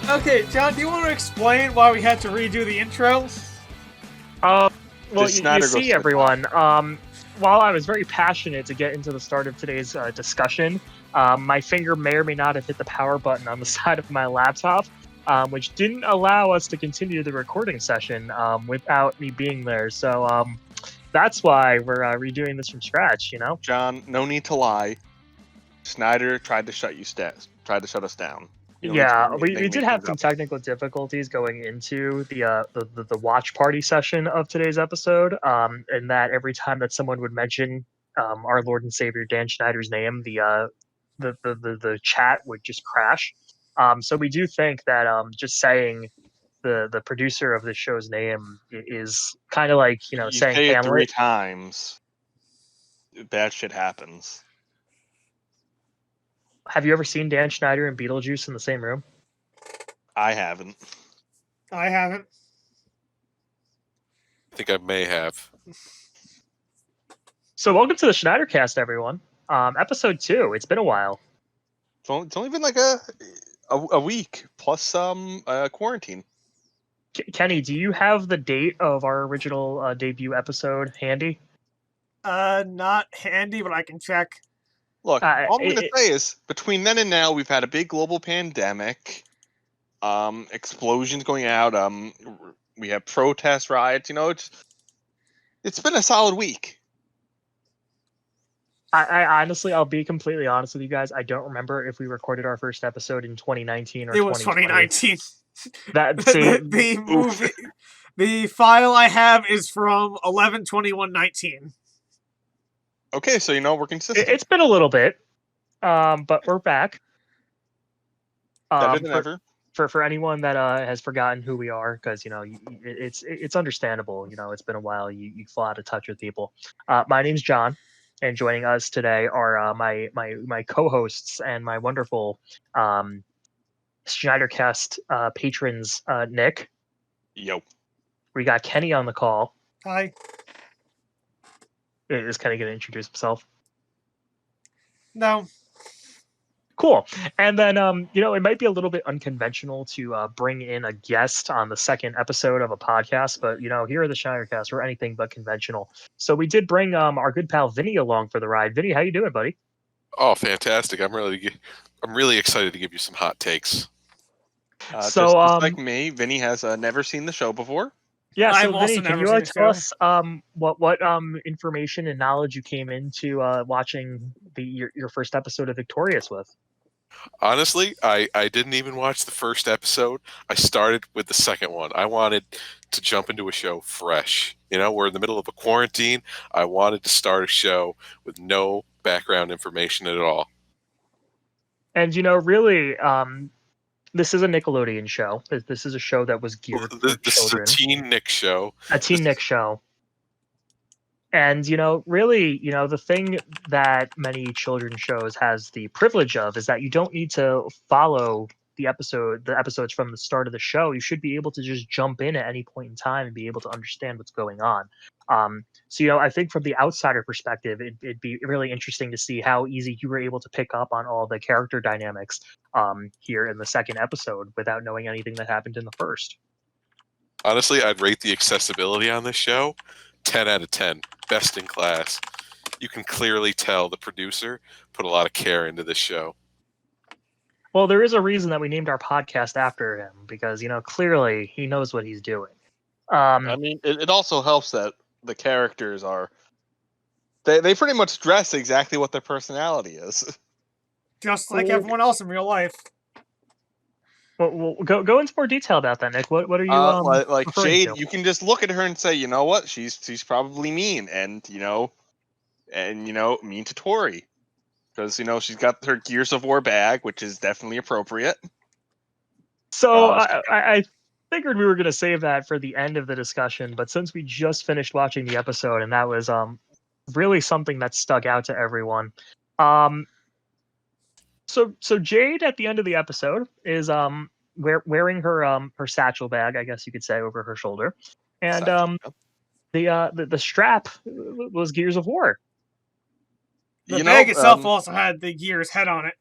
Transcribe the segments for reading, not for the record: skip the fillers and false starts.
Okay, John, do you want to explain why we had to redo the intro? Well, you Schneider see, goes to the everyone, while I was very passionate to get into the start of today's discussion, my finger may or may not have hit the power button on the side of my laptop, which didn't allow us to continue the recording session without me being there. So that's why we're redoing this from scratch, you know? John, no need to lie. Schneider tried to shut us down. You don't need to Yeah, make we did have things some up. technical difficulties going into the watch party session of today's episode. And that every time that someone would mention our Lord and Savior Dan Schneider's name, the chat would just crash. So we do think that just saying the producer of the show's name is kind of like You saying say it 3 Hamlet. times, bad shit happens. Have you ever seen Dan Schneider and Beetlejuice in the same room? I haven't. I haven't. I think I may have. So welcome to the Schneidercast, everyone. Episode 2. It's been a while. It's only been like a week plus quarantine. Kenny, do you have the date of our original debut episode handy? Not handy, but I can check. Look, all I'm going to it- say is between then and now, we've had a big global pandemic, explosions going out, we have protest riots. It's been a solid week. I honestly, I'll be completely honest with you guys. I don't remember if we recorded our first episode in 2019 or It was 2020. 2019. That see, the movie, the file I have is from 11/21/19. Okay, so we're consistent. it's been a little bit, but we're back. Better than ever. For anyone that has forgotten who we are, because it's understandable. It's been a while. You fall out of touch with people. My name's John, and joining us today are my co-hosts and my wonderful Schneidercast patrons. Nick, Yo. we got Kenny on the call. Hi. Is Kenny going to introduce himself? No. Cool. And then, it might be a little bit unconventional to bring in a guest on the second episode of a podcast, but here at the Schneidercast, we're anything but conventional. So we did bring our good pal Vinny along for the ride. Vinny, how you doing, buddy? Oh, fantastic! I'm really excited to give you some hot takes. So, just like me, Vinny has never seen the show before. Yeah, so I've also Vinny, can never you seen the tell show. us what information and knowledge you came into watching your first episode of Victorious with? Honestly, I didn't even watch the first episode. I started with the second one. I wanted to jump into a show fresh. We're in the middle of a quarantine. I wanted to start a show with no background information at all. And really, this is a Nickelodeon show. This is a show that was geared for This children. is a Teen Nick show. A Teen Nick show. And really, the thing that many children's shows has the privilege of is that you don't need to follow the episodes from the start of the show. You should be able to just jump in at any point in time and be able to understand what's going on. So I think from the outsider perspective, it'd be really interesting to see how easy you were able to pick up on all the character dynamics here in the second episode without knowing anything that happened in the first. Honestly, I'd rate the accessibility on this show 10 out of 10. Best in class. You can clearly tell the producer put a lot of care into this show. Well, there is a reason that we named our podcast after him, because clearly he knows what he's doing. I mean, it also helps that the characters are they pretty much dress exactly what their personality is. Just like everyone else in real life. Well, go into more detail about that, Nick. What are you like referring Jade? to? You can just look at her and say, you know what, she's probably mean, and mean to Tori, because she's got her Gears of War bag, which is definitely appropriate. So I figured we were going to save that for the end of the discussion, but since we just finished watching the episode and that was really something that stuck out to everyone. So Jade at the end of the episode is wearing her satchel bag, I guess you could say, over her shoulder, and the strap was Gears of War. The bag itself also had the Gears head on it.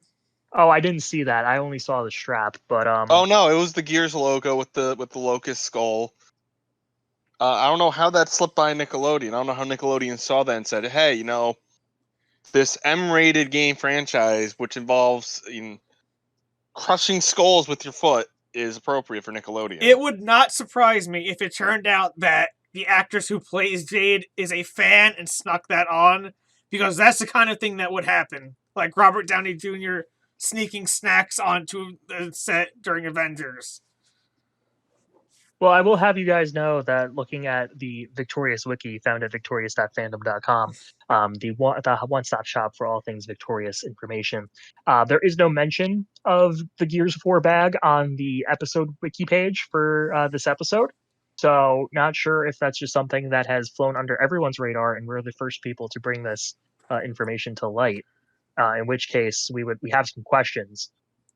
Oh, I didn't see that. I only saw the strap, but Oh no, it was the Gears logo with the locust skull. I don't know how that slipped by Nickelodeon. I don't know how Nickelodeon saw that and said, "Hey, this M-rated game franchise, which involves crushing skulls with your foot, is appropriate for Nickelodeon." It would not surprise me if it turned out that the actress who plays Jade is a fan and snuck that on, because that's the kind of thing that would happen. Like Robert Downey Jr. sneaking snacks onto the set during Avengers. well, I will have you guys know that looking at the Victorious Wiki found at victorious.fandom.com, the one-stop shop for all things Victorious information, there is no mention of the Gears of War bag on the episode wiki page for this episode. So, not sure if that's just something that has flown under everyone's radar, and we're the first people to bring this information to light. In which case, we have some questions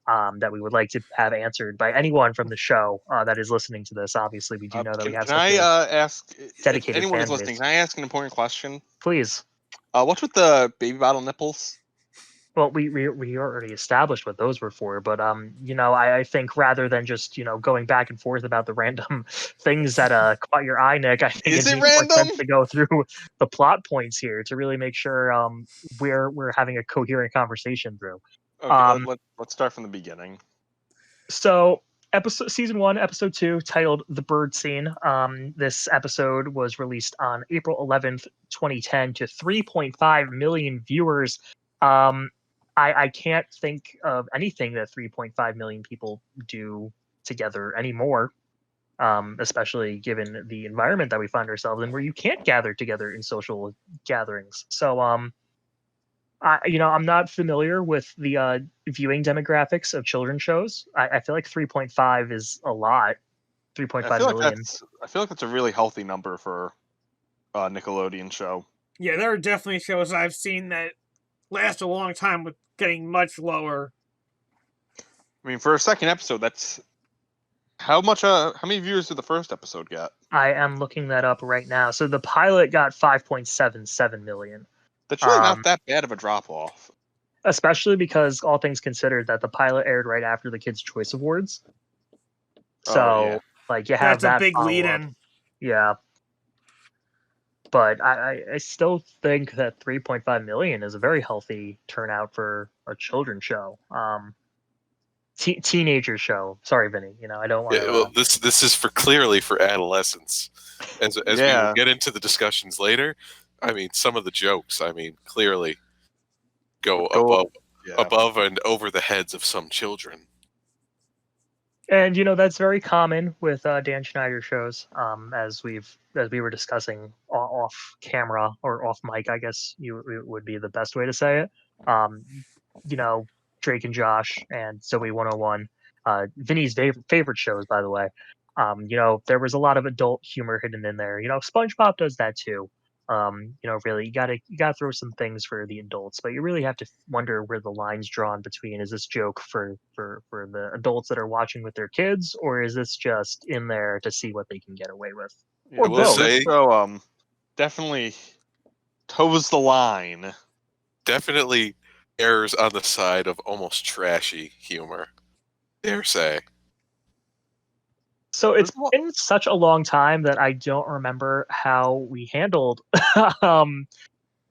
that we would like to have answered by anyone from the show that is listening to this. Obviously, we do know that we have Can I such a ask, if dedicated anyone fan is listening, base. can I ask an important question? Please. What's with the baby bottle nipples? Well, we already established what those were for, but I think rather than just going back and forth about the random things that caught your eye, Nick, I think Is it it makes more sense random? to go through the plot points here to really make sure we're having a coherent conversation through. Okay, Um, let's start from the beginning. So, season 1, episode 2, titled "The Bird Scene." This episode was released on April 11th, 2010, to 3.5 million viewers. I can't think of anything that 3.5 million people do together anymore. Especially given the environment that we find ourselves in, where you can't gather together in social gatherings. So, I'm not familiar with the viewing demographics of children's shows. I feel like 3.5 is a lot. 3.5 million. I feel like that's a really healthy number for a Nickelodeon show. Yeah, there are definitely shows I've seen that last a long time with getting much lower. I mean, for a second episode, that's how many viewers did the first episode get? I am looking that up right now. So the pilot got 5.77 million. That's really not Um, that bad of a drop off. Especially because all things considered, that the pilot aired right after the Kids' Choice Awards. So, Oh, yeah. like, you have That's a that big follow-up. lead-in. Yeah. But I still think that 3.5 million is a very healthy turnout for a children's show. Teenager show. Sorry, Vinny. I don't want to. Well, this is clearly for adolescents. As we will Yeah. get into the discussions later, I mean, some of the jokes, clearly go above and over the heads of some children. And that's very common with Dan Schneider shows. As we were discussing off camera or off mic, I guess it would be the best way to say it. Drake and Josh and Zoe 101, Vinny's favorite shows, by the way. There was a lot of adult humor hidden in there. SpongeBob does that too. Really, you gotta throw some things for the adults, but you really have to wonder where the line's drawn between, is this joke for the adults that are watching with their kids, or is this just in there to see what they can get away with? Yeah, Or both. this show definitely toes the line. Definitely errs on the side of almost trashy humor, dare say. So it's been such a long time that I don't remember how we handled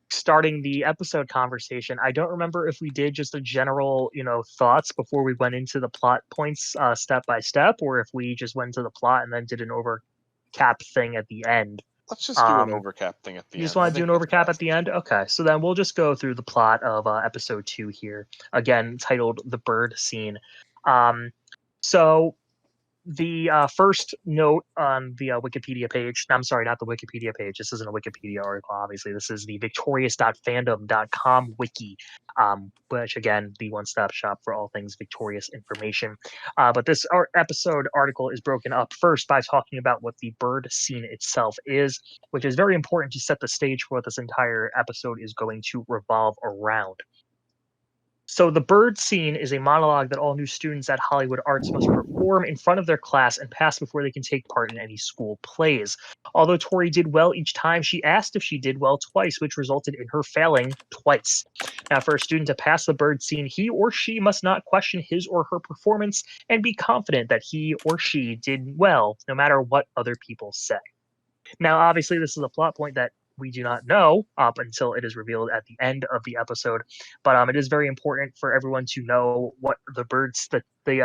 starting the episode conversation. I don't remember if we did just a general, thoughts before we went into the plot points step by step, or if we just went to the plot and then did an overcap thing at the end. Let's just do an overcap thing at the end. You just want to do an overcap at the end? Okay, so then we'll just go through the plot of episode 2 here, again titled "The Bird Scene." So the first note on the Wikipedia page, I'm sorry, not the Wikipedia page. This isn't a Wikipedia article, obviously. This is the victorious.fandom.com wiki, which, again, the one-stop shop for all things Victorious information. But this episode article is broken up first by talking about what the bird scene itself is, which is very important to set the stage for what this entire episode is going to revolve around. So the bird scene is a monologue that all new students at Hollywood Arts must perform in front of their class and pass before they can take part in any school plays. Although Tori did well each time, she asked if she did well twice, which resulted in her failing twice. Now, for a student to pass the bird scene, he or she must not question his or her performance and be confident that he or she did well, no matter what other people say. Now, obviously, this is a plot point that we do not know up until it is revealed at the end of the episode, but it is very important for everyone to know what the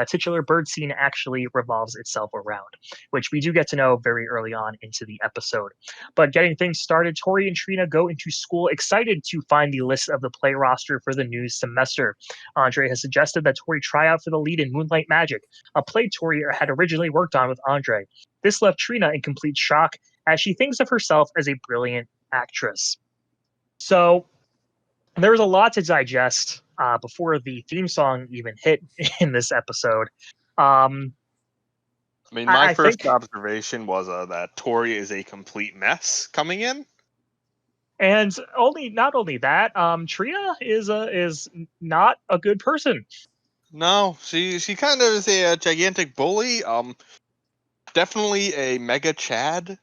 titular bird scene actually revolves itself around, which we do get to know very early on into the episode. But getting things started, Tori and Trina go into school excited to find the list of the play roster for the new semester. Andre has suggested that Tori try out for the lead in Moonlight Magic, a play Tori had originally worked on with Andre. This left Trina in complete shock as she thinks of herself as a brilliant actress. So there was a lot to digest before the theme song even hit in this episode. I mean, my I first think, observation was that Tori is a complete mess coming in. and not only that, Trina is not a good person. No, she kind of is a gigantic bully. Definitely a mega Chad.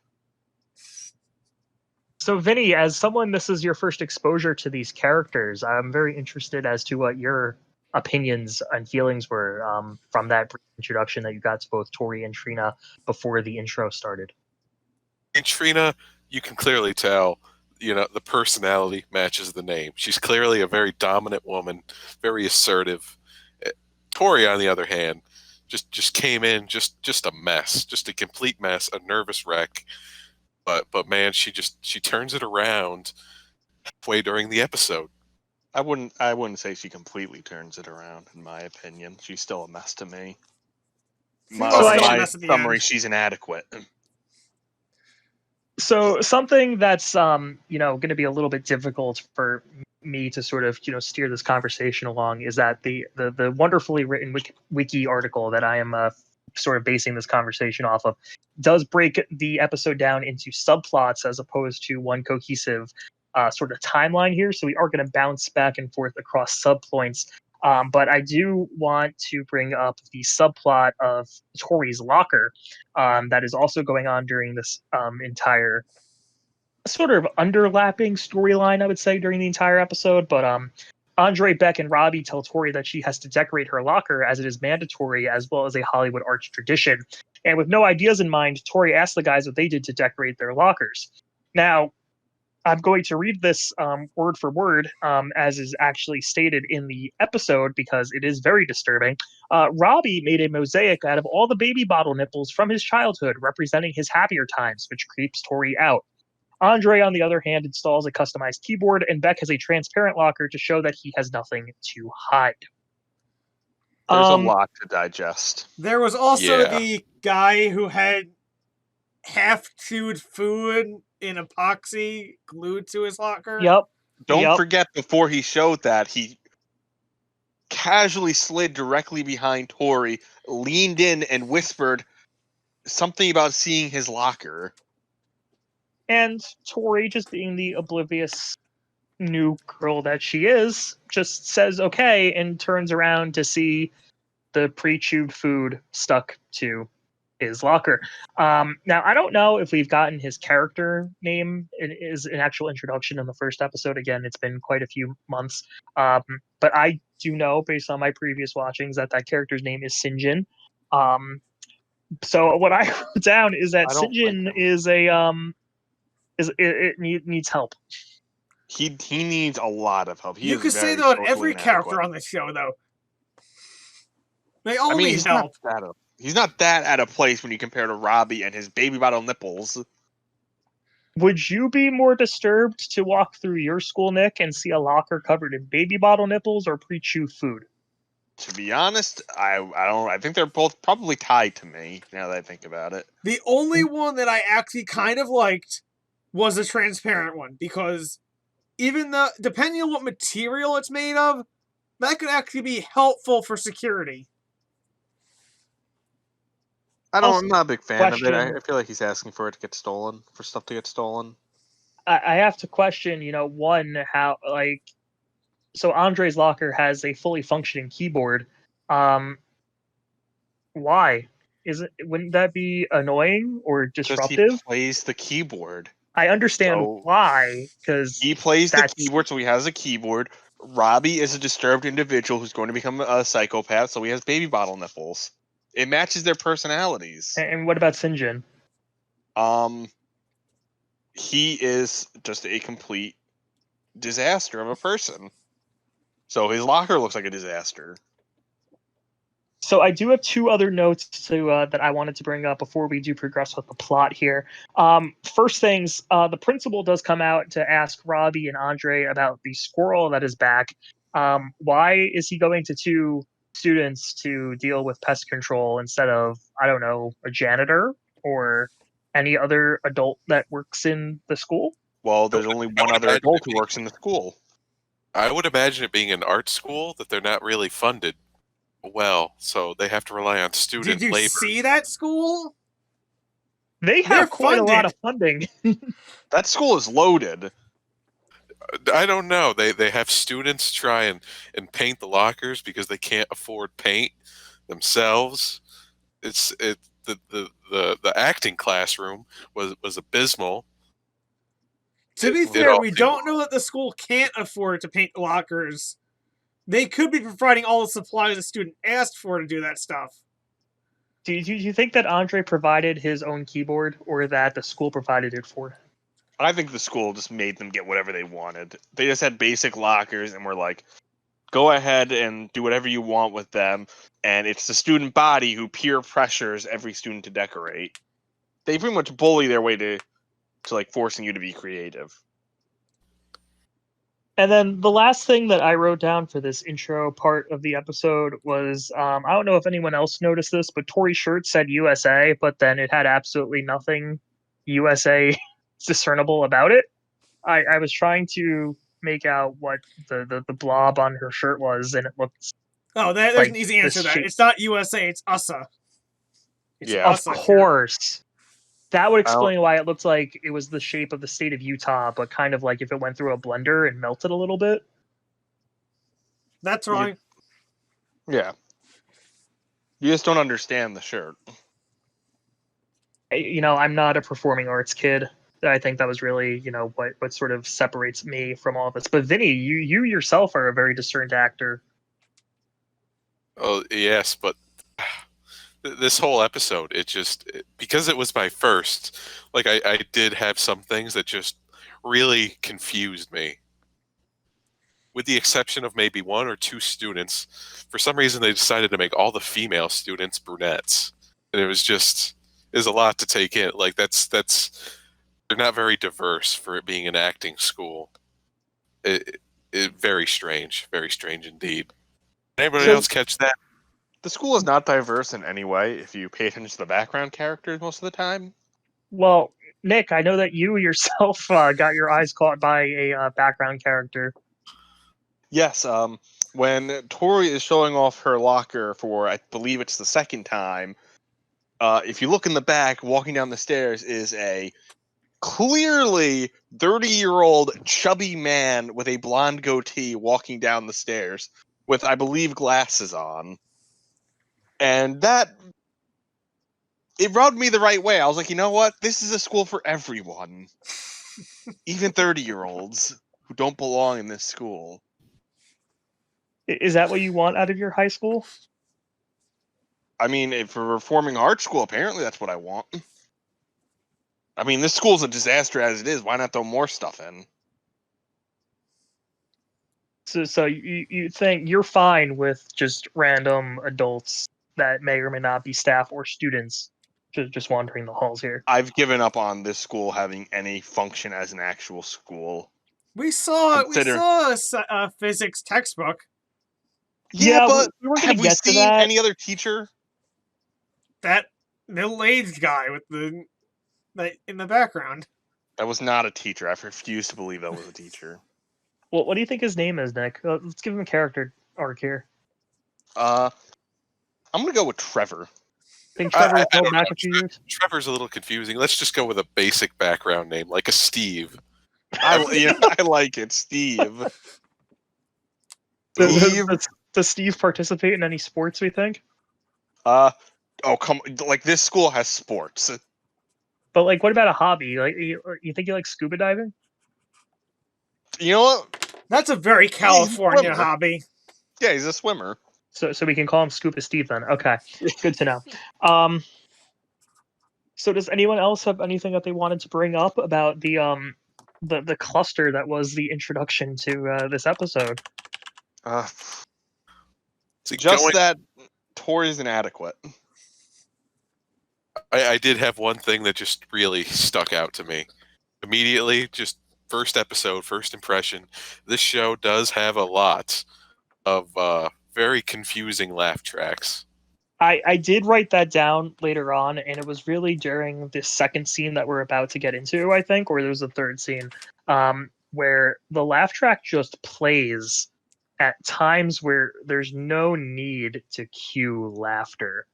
So, Vinny, as someone, this is your first exposure to these characters. I'm very interested as to what your opinions and feelings were from that brief introduction that you got to both Tori and Trina before the intro started. In Trina, you can clearly tell, the personality matches the name. She's clearly a very dominant woman, very assertive. Tori, on the other hand, just came in just a mess, just a complete mess, a nervous wreck. But man, she turns it around halfway during the episode. I wouldn't say she completely turns it around. In my opinion, she's still a mess to me. My summary: she's inadequate. So something that's going to be a little bit difficult for me to sort of steer this conversation along is that the wonderfully written wiki article that I am sort of basing this conversation off of does break the episode down into subplots as opposed to one cohesive sort of timeline here. So we are going to bounce back and forth across subpoints. But I do want to bring up the subplot of Tori's locker that is also going on during this entire sort of underlapping storyline, I would say, during the entire episode. But Andre, Beck, and Robbie tell Tori that she has to decorate her locker as it is mandatory, as well as a Hollywood arts tradition. And with no ideas in mind, Tori asks the guys what they did to decorate their lockers. Now, I'm going to read this word for word as is actually stated in the episode because it is very disturbing. Robbie made a mosaic out of all the baby bottle nipples from his childhood, representing his happier times, which creeps Tori out. Andre, on the other hand, installs a customized keyboard, and Beck has a transparent locker to show that he has nothing to hide. There's a lot to digest. There was also the guy who had half-chewed food in epoxy glued to his locker. Yep. Don't forget, before he showed that, he casually slid directly behind Tori, leaned in, and whispered something about seeing his locker. And Tori, just being the oblivious new girl that she is, just says okay and turns around to see the pre-chewed food stuck to his locker. Now, I don't know if we've gotten his character name. It is an actual introduction in the first episode. Again, it's been quite a few months. But I do know, based on my previous watchings, that character's name is Sinjin. So what I wrote down is that Sinjin is needs help. He needs a lot of help. You can say that on every character on the show, though. They all need help. He's not that out of place when you compare to Robbie and his baby bottle nipples. Would you be more disturbed to walk through your school, Nick, and see a locker covered in baby bottle nipples or pre-chewed food? To be honest, I think they're both probably tied to me, now that I think about it. The only one that I actually kind of liked was a transparent one, because even depending on what material it's made of, that could actually be helpful for security. I'm not a big fan of it. I feel like he's asking for stuff to get stolen. I have to question, one, how, So Andre's locker has a fully functioning keyboard. Why? Wouldn't that be annoying or Because he disruptive? plays the keyboard. I understand So why, because he plays the that's keyboard, so he has a keyboard. Robbie is a disturbed individual who's going to become a psychopath, so he has baby bottle nipples. It matches their personalities. and what about Sinjin? He is just a complete disaster of a person. So his locker looks like a disaster. So I do have two other notes that I wanted to bring up before we do progress with the plot here. First things, the principal does come out to ask Robbie and Andre about the squirrel that is back. Why is he going to two students to deal with pest control instead of, I don't know, a janitor or any other adult that works in the school? Well, there's only one other adult who works in the school. I would imagine it being an art school that they're not really funded well, so they have to rely on student Did you labor. see that school? They They're have quite a lot funded. of funding. That school is loaded. I don't know. They have students try and paint the lockers because they can't afford paint themselves. The acting classroom was abysmal. To be It fair, all we seemed- don't know that the school can't afford to paint the lockers. They could be providing all the supplies the student asked for to do that stuff. Do you think that Andre provided his own keyboard or that the school provided it for him? I think the school just made them get whatever they wanted. They just had basic lockers and were like, go ahead and do whatever you want with them. And it's the student body who peer pressures every student to decorate. They pretty much bully their way to like forcing you to be creative. And then the last thing that I wrote down for this intro part of the episode was I don't know if anyone else noticed this, but Tori's shirt said USA, but then it had absolutely nothing USA discernible about it. I was trying to make out what the blob on her shirt was, and it looked Oh, there's like an easy answer to the that. shape. It's not USA, it's USA. It's Yeah. Of USA. course. That would Well- explain why it looked like it was the shape of the state of Utah, but kind of like if it went through a blender and melted a little bit. That's wrong. Yeah. You just don't understand the shirt. I'm not a performing arts kid. I think that was really, what sort of separates me from all of this. But Vinny, you yourself are a very discerned actor. Oh yes, but this whole episode, because it was my first, like I did have some things that just really confused me. With the exception of maybe one or two students, for some reason they decided to make all the female students brunettes, and it was a lot to take in. Like that's they're not very diverse for it being an acting school. It very strange indeed. Anybody So- else catch that? The school is not diverse in any way if you pay attention to the background characters most of the time. Well, Nick, I know that you yourself got your eyes caught by a background character. Yes, when Tori is showing off her locker for, I believe it's the second time, if you look in the back, walking down the stairs is a clearly 30-year-old chubby man with a blonde goatee walking down the stairs with, I believe, glasses on. And it rubbed me the right way. I was like, you know what? This is a school for everyone. Even 30-year-olds who don't belong in this school. Is that what you want out of your high school? I mean, if for performing arts school, apparently that's what I want. I mean, this school's a disaster as it is. Why not throw more stuff in? So you think you're fine with just random adults that may or may not be staff or students just wandering the halls here? I've given up on this school having any function as an actual school. We saw Consider- a physics textbook. Yeah, but we were gonna have we get to seen that. any other teacher? That middle-aged guy with in the background. That was not a teacher. I refuse to believe that was a teacher. Well, what do you think his name is, Nick? Let's give him a character arc here. I'm gonna go with Trevor. Think I- Trevor I was held don't know. back a few years? Trevor's a little confusing. Let's just go with a basic background name, like a Steve. I like it, Steve. Steve? Does Steve participate in any sports, we think? Oh, come. Like, this school has sports. But, like, what about a hobby? Like, you think you like scuba diving? You know what? That's a very He's a California swimmer. hobby. Yeah, he's a swimmer. So we can call him Scuba Steve then. Okay, good to know. So does anyone else have anything that they wanted to bring up about the cluster that was the introduction to this episode? See, Just that Tori is inadequate. I did have one thing that just really stuck out to me. Immediately, just first episode, first impression, this show does have a lot of very confusing laugh tracks. I did write that down later on, and it was really during the second scene that we're about to get into, I think, or there was a third scene, where the laugh track just plays at times where there's no need to cue laughter.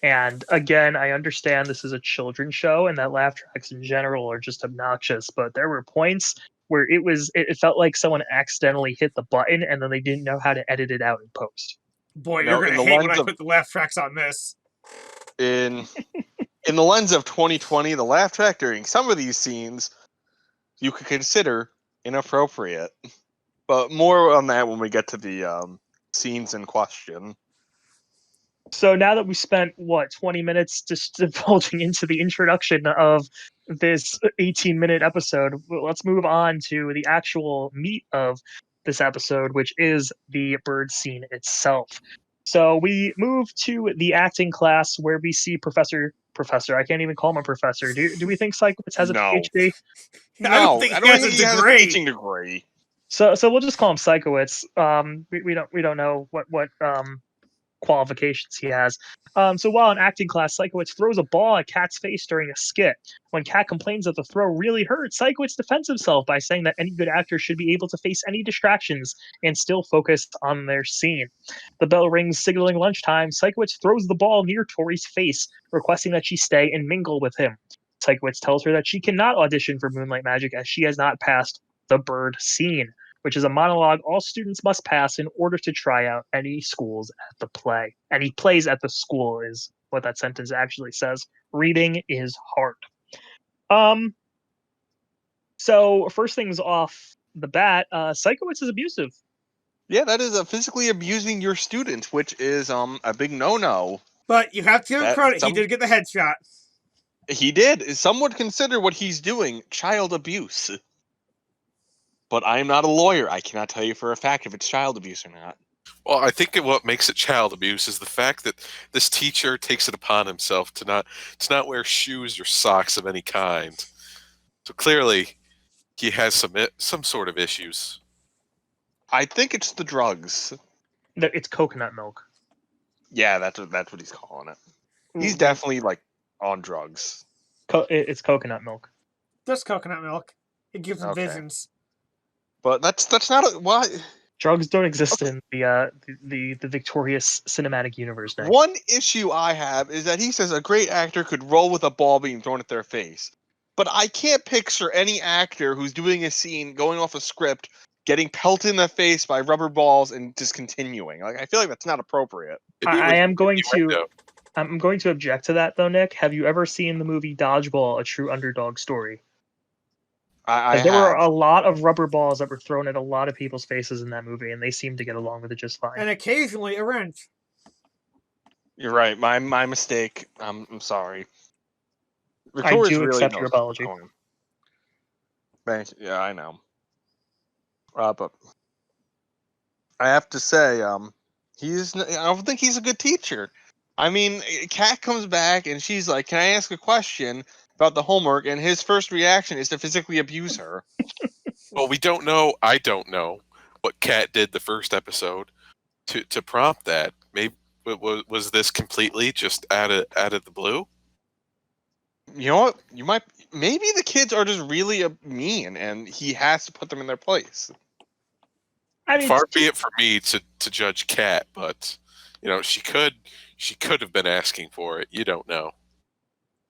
And again, I understand this is a children's show and that laugh tracks in general are just obnoxious, but there were points where it felt like someone accidentally hit the button and then they didn't know how to edit it out in post. Boy, No, you're in gonna the hate when lens I of- put the laugh tracks on this. In the lens of 2020, the laugh track during some of these scenes you could consider inappropriate. But more on that when we get to the scenes in question. So now that we spent 20 minutes just divulging into the introduction of this 18-minute episode, let's move on to the actual meat of this episode, which is the bird scene itself. So we move to the acting class where we see Professor. I can't even call him a professor. Do we think Cyclops has a No. PhD? I don't think he has a he has a degree. teaching degree. So we'll just call him Psychowitz. We don't know what qualifications he has. So while in acting class, Psychowitz throws a ball at Kat's face during a skit. When Kat complains that the throw really hurt, Psychowitz defends himself by saying that any good actor should be able to face any distractions and still focus on their scene. The bell rings, signaling lunchtime. Psychowitz throws the ball near Tori's face, requesting that she stay and mingle with him. Psychowitz tells her that she cannot audition for Moonlight Magic as she has not passed the bird scene, which is a monologue all students must pass in order to try out any schools at the play. Any plays at the school is what that sentence actually says. Reading is hard. So first things off the bat, Psychowitz is abusive. Yeah, that is physically abusing your student, which is a big no-no. But you have to give him That- credit. He some- did get the headshot. He did. Some would consider what he's doing child abuse. But I'm not a lawyer. I cannot tell you for a fact if it's child abuse or not. Well, I think what makes it child abuse is the fact that this teacher takes it upon himself to not wear shoes or socks of any kind. So clearly, he has some sort of issues. I think it's the drugs. It's coconut milk. Yeah, that's what he's calling it. He's definitely like on drugs. It's coconut milk. Just coconut milk. It gives him Okay. visions. But that's not a why. Drugs don't exist in the victorious cinematic universe. Nick. One issue I have is that he says a great actor could roll with a ball being thrown at their face. But I can't picture any actor who's doing a scene, going off a script, getting pelted in the face by rubber balls and just continuing. Like, I feel like that's not appropriate. I'm going to object to that though, Nick. Have you ever seen the movie Dodgeball: A True Underdog Story? There were a lot of rubber balls that were thrown at a lot of people's faces in that movie, and they seemed to get along with it just fine. And occasionally a wrench. You're right. My mistake. I'm sorry. I Victoria's do really accept knows your what's apology. going on. Thank you. Yeah, I know. But I have to say, I don't think he's a good teacher. I mean, Kat comes back and she's like, "Can I ask a question about the homework?" And his first reaction is to physically abuse her. Well, we don't know. I don't know what Kat did the first episode to prompt that. Maybe was this completely just out of the blue? You know what? Maybe the kids are just really mean, and he has to put them in their place. I mean, Far be it for me to judge Kat, but she could have been asking for it. You don't know.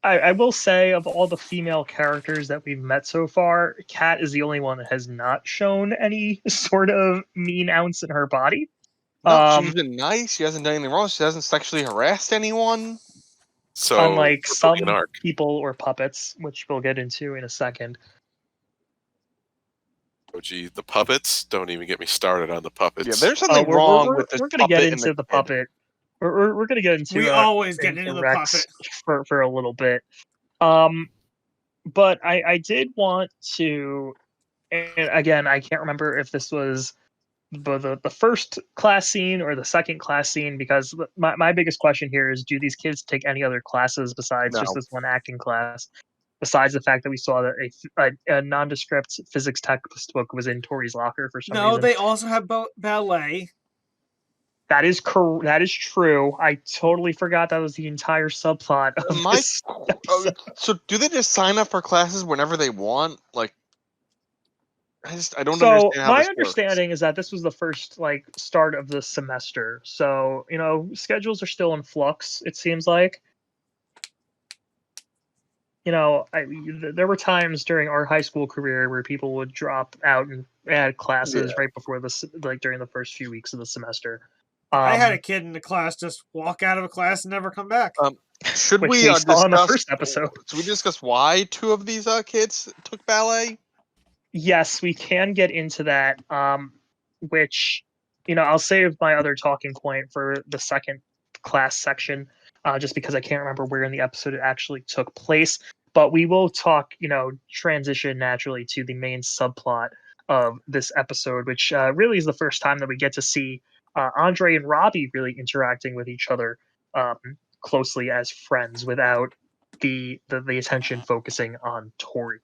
I will say, of all the female characters that we've met so far, Kat is the only one that has not shown any sort of mean ounce in her body. No, she's been nice. She hasn't done anything wrong. She hasn't sexually harassed anyone. So Unlike we're building an some arc. people or puppets, which we'll get into in a second. Oh, gee, the puppets! Don't even get me started on the puppets. Yeah, there's something wrong with this we're going to get puppet and into the kid. puppet. We're going to get into We always get into the Rex puppet. for a little bit. But I did want to, and again, I can't remember if this was the first class scene or the second class scene, because my biggest question here is, do these kids take any other classes besides just No. this one acting class? Besides the fact that we saw that a nondescript physics textbook was in Tori's locker for some No, reason. they also have ballet. That is That is true. I totally forgot that was the entire subplot of this episode. So do they just sign up for classes whenever they want? Like, I don't So understand how my this understanding is that this was the first start of the semester. So schedules are still in flux. It seems like. There were times during our high school career where people would drop out and add classes right before during the first few weeks of the semester. I had a kid in the class just walk out of a class and never come back. Should which we saw discuss in the first episode? Should we discuss why two of these kids took ballet? Yes, we can get into that. Which I'll save my other talking point for the second class section, just because I can't remember where in the episode it actually took place. But we will talk, transition naturally to the main subplot of this episode, which really is the first time that we get to see Andre and Robbie really interacting with each other closely as friends, without the attention focusing on Tori.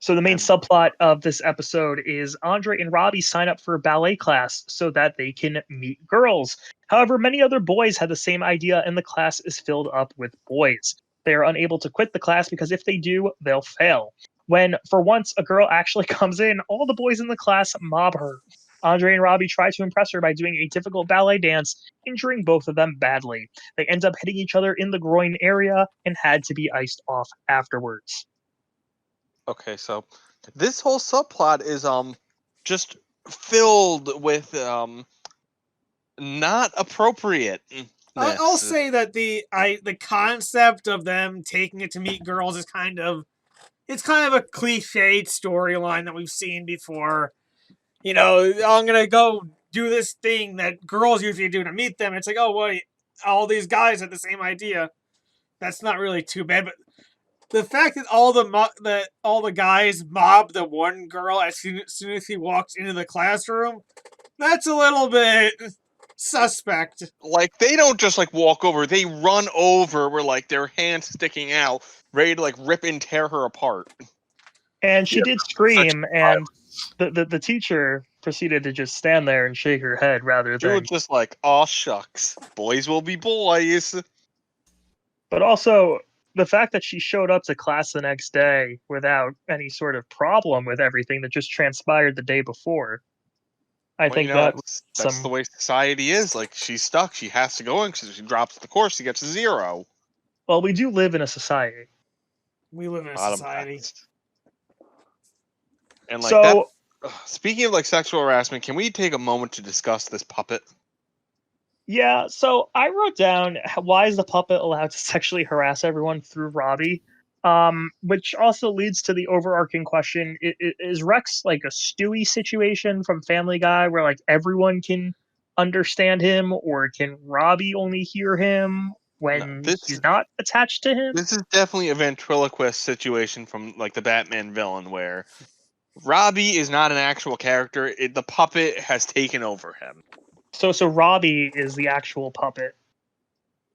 So the main subplot of this episode is Andre and Robbie sign up for a ballet class so that they can meet girls. However, many other boys had the same idea, and the class is filled up with boys. They are unable to quit the class because if they do, they'll fail. When, for once, a girl actually comes in, all the boys in the class mob her. Andre and Robbie try to impress her by doing a difficult ballet dance, injuring both of them badly. They end up hitting each other in the groin area and had to be iced off afterwards. Okay, so this whole subplot is just filled with not appropriate. I'll say that the concept of them taking it to meet girls is kind of a cliched storyline that we've seen before. I'm gonna go do this thing that girls usually do to meet them. It's like, oh wait, all these guys had the same idea. That's not really too bad, but the fact that all the guys mob the one girl as soon as he walks into the classroom, that's a little bit suspect. Like, they don't just walk over; they run over with their hands sticking out, ready to rip and tear her apart. And she did scream, and the teacher proceeded to just stand there and shake her head rather She than. was just like, "Aw, shucks, boys will be boys." But also, the fact that she showed up to class the next day without any sort of problem with everything that just transpired the day before. I think that's the way society is. She's stuck. She has to go in because if she drops the course, she gets a 0. Well, we do live in a society. We live in a society. And so, speaking of sexual harassment, can we take a moment to discuss this puppet? Yeah, so I wrote down, why is the puppet allowed to sexually harass everyone through Robbie? Which also leads to the overarching question: is Rex like a Stewie situation from Family Guy, where everyone can understand him, or can Robbie only hear him when he's not attached to him? This is definitely a ventriloquist situation from the Batman villain, where Robbie is not an actual character. The puppet has taken over him. So Robbie is the actual puppet.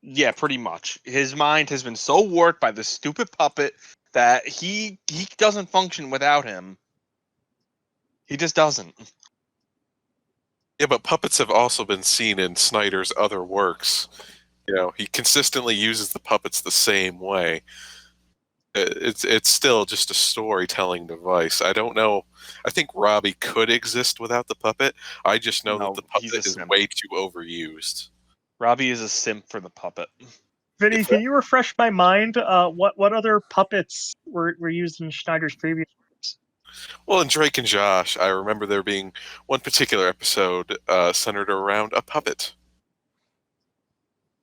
Yeah, pretty much. His mind has been so warped by this stupid puppet that he doesn't function without him. He just doesn't. Yeah, but puppets have also been seen in Snyder's other works. He consistently uses the puppets the same way. It's still just a storytelling device. I don't know. I think Robbie could exist without the puppet. I just know that the puppet is way too overused. Robbie is a simp for the puppet. Vinny, can you refresh my mind? What other puppets were used in Schneider's previous? Well, in Drake and Josh, I remember there being one particular episode centered around a puppet.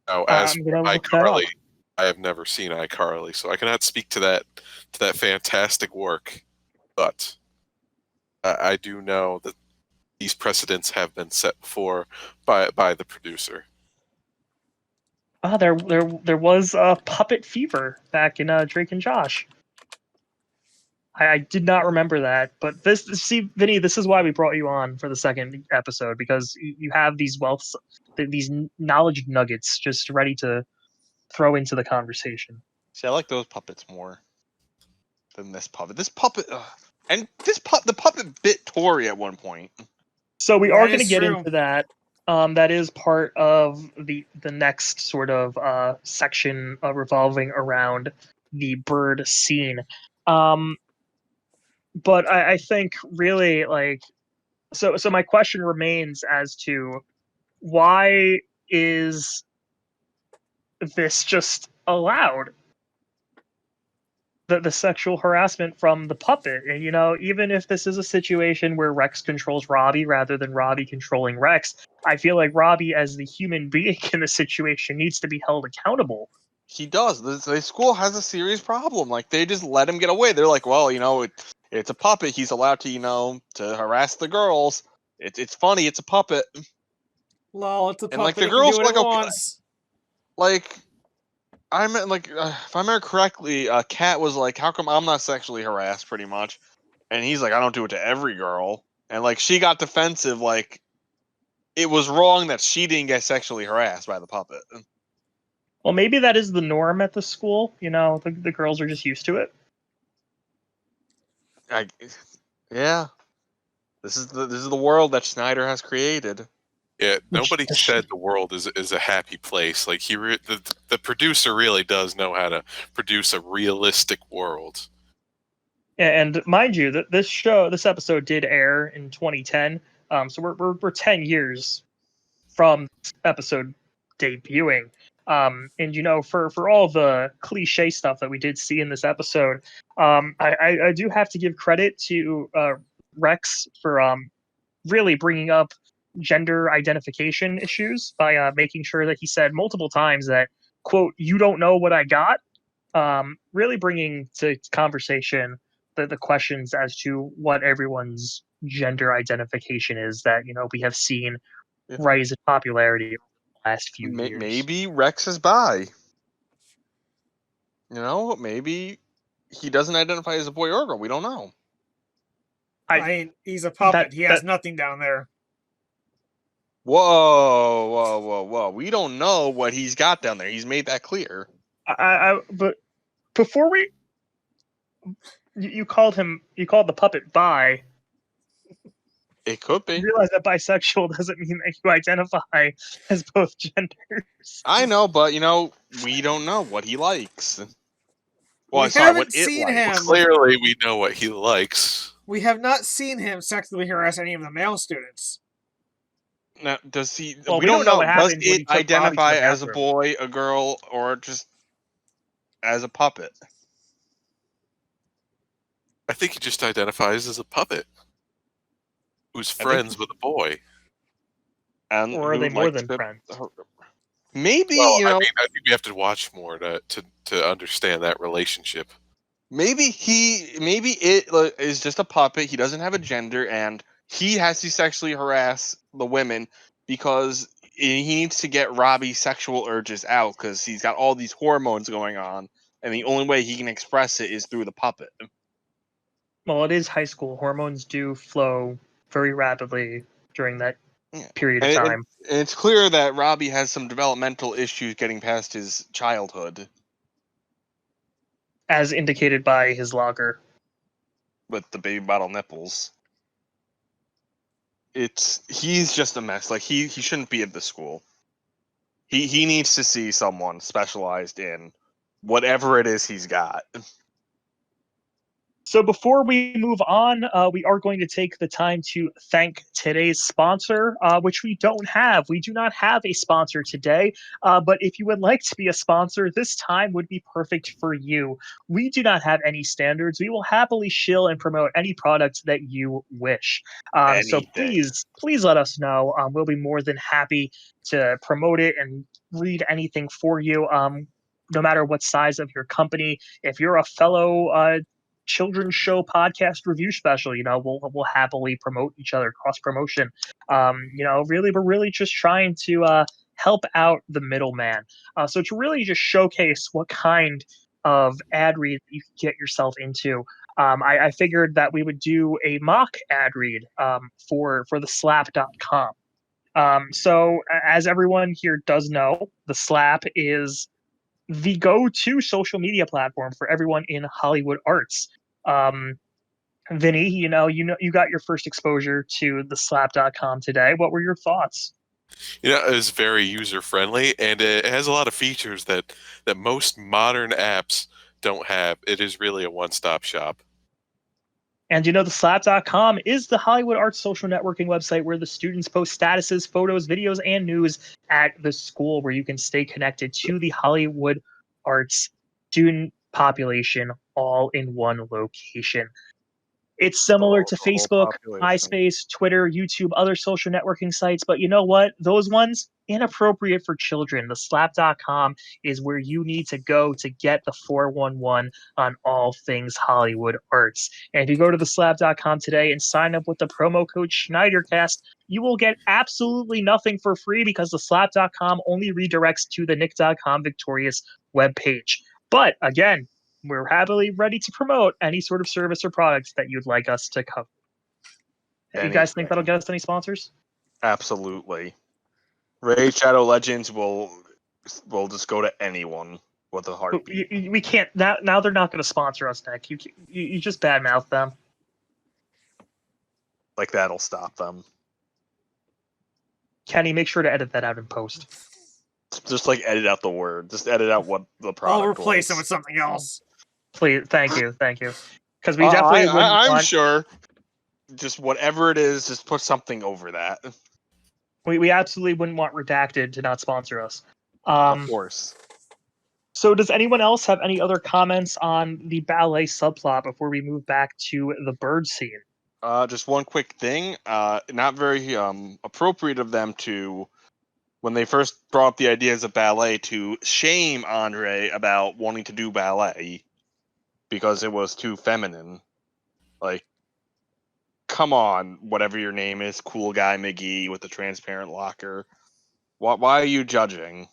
Now, as I'm for gonna look that up. iCarly, I have never seen iCarly, so I cannot speak to that fantastic work. But I do know that these precedents have been set before by the producer. There was Puppet Fever back in Drake and Josh. I did not remember that, but see, Vinny, this is why we brought you on for the second episode, because you have these these knowledge nuggets just ready to throw into the conversation. See, I like those puppets more than this puppet. This puppet, and the puppet bit Tori at one point. So we That are going to is get true. into that. That is part of the next sort of section revolving around the bird scene. But I think really so my question remains as to why is this just allowed? The sexual harassment from the puppet. And even if this is a situation where Rex controls Robbie rather than Robbie controlling Rex, I feel like Robbie as the human being in the situation needs to be held accountable. He does. The school has a serious problem. Like, they just let him get away. They're like, well, it's a puppet. He's allowed to, to harass the girls. It's funny. It's a puppet. Lol, it's a And like puppet. the It can girls do were what like, it okay, wants. like I meant like if I remember correctly, Kat was like, how come I'm not sexually harassed? Pretty much, and he's like, I don't do it to every girl. And like she got defensive, like it was wrong that she didn't get sexually harassed by the puppet. Well, maybe that is the norm at the school. The girls are just used to it. Yeah, this is the world that Schneider has created. Yeah, nobody said the world is a happy place. Like the producer really does know how to produce a realistic world. And mind you, that this episode did air in 2010. So we're 10 years from this episode debuting. And for all the cliche stuff that we did see in this episode, I do have to give credit to Rex for really bringing up gender identification issues by making sure that he said multiple times that, quote, "you don't know what I got," really bringing to conversation the questions as to what everyone's gender identification is that we have seen Yeah. rise in popularity over the last few years. Maybe Rex is bi. Maybe he doesn't identify as a boy or a girl. We don't know. I mean, he's a puppet. He has that nothing down there. Whoa, whoa, whoa, whoa! We don't know what he's got down there. He's made that clear. but before you called the puppet bi. It could be. You realize that bisexual doesn't mean that you identify as both genders. I know, but we don't know what he likes. Well, We sorry, haven't what it seen likes. him. Clearly, we know what he likes. We have not seen him sexually harass any of the male students. Now, does he? Well, we we don't don't know know. what Does happened when he it took Robbie to the identify as a bathroom. boy, a girl, or just as a puppet? I think he just identifies as a puppet who's think friends with a boy. And Or are who they more likes than to- friends? Maybe Well, I think we have to watch more to understand that relationship. maybe it is just a puppet. He doesn't have a gender, and he has to sexually harass the women because he needs to get Robbie's sexual urges out because he's got all these hormones going on, and the only way he can express it is through the puppet. Well, it is high school. Hormones do flow very rapidly during that Yeah. period of And time. it's clear that Robbie has some developmental issues getting past his childhood As indicated by his logger. with the baby bottle nipples. He's just a mess. Like he shouldn't be at the school. He needs to see someone specialized in whatever it is he's got. So before we move on, we are going to take the time to thank today's sponsor, which we don't have. We do not have a sponsor today, but if you would like to be a sponsor, this time would be perfect for you. We do not have any standards. We will happily shill and promote any product that you wish. So Anything. please let us know. We'll be more than happy to promote it and read anything for you. No matter what size of your company, if you're a fellow children's show podcast review special, we'll happily promote each other, cross promotion. Really, we're really just trying to help out the middleman. So to really just showcase what kind of ad read you can get yourself into, I figured that we would do a mock ad read for the slap.com. So as everyone here does know, the Slap is the go-to social media platform for everyone in Hollywood arts. Vinny, you got your first exposure to the slap.com today. What were your thoughts? It's very user friendly, and it has a lot of features that most modern apps don't have. It is really a one-stop shop. And the slap.com is the Hollywood Arts social networking website where the students post statuses, photos, videos, and news at the school, where you can stay connected to the Hollywood Arts student population all in one location. It's similar to Facebook, MySpace, Twitter, YouTube, other social networking sites, but you know what? Those ones, inappropriate for children. The slap.com is where you need to go to get the 411 on all things Hollywood arts. And if you go to the slap.com today and sign up with the promo code Schneidercast, you will get absolutely nothing for free because the slap.com only redirects to the nick.com Victorious webpage. But again, we're happily ready to promote any sort of service or products that you'd like us to cover. You guys think that'll get us any sponsors? Absolutely. Raid Shadow Legends will just go to anyone with a heartbeat. We can't now. They're not going to sponsor us, Nick. You just badmouth them. Like that'll stop them. Kenny, make sure to edit that out in post. Just edit out the word. Just edit out what the product. I'll replace it with something else. Please, thank you. Because we definitely I'm sure. Just whatever it is, just put something over that. We absolutely wouldn't want Redacted to not sponsor us. Of course. So does anyone else have any other comments on the ballet subplot before we move back to the bird scene? Just one quick thing. Not very appropriate of them to, when they first brought up the ideas of ballet, to shame Andre about wanting to do ballet because it was too feminine. Come on, whatever your name is, cool guy McGee with the transparent locker. Why are you judging?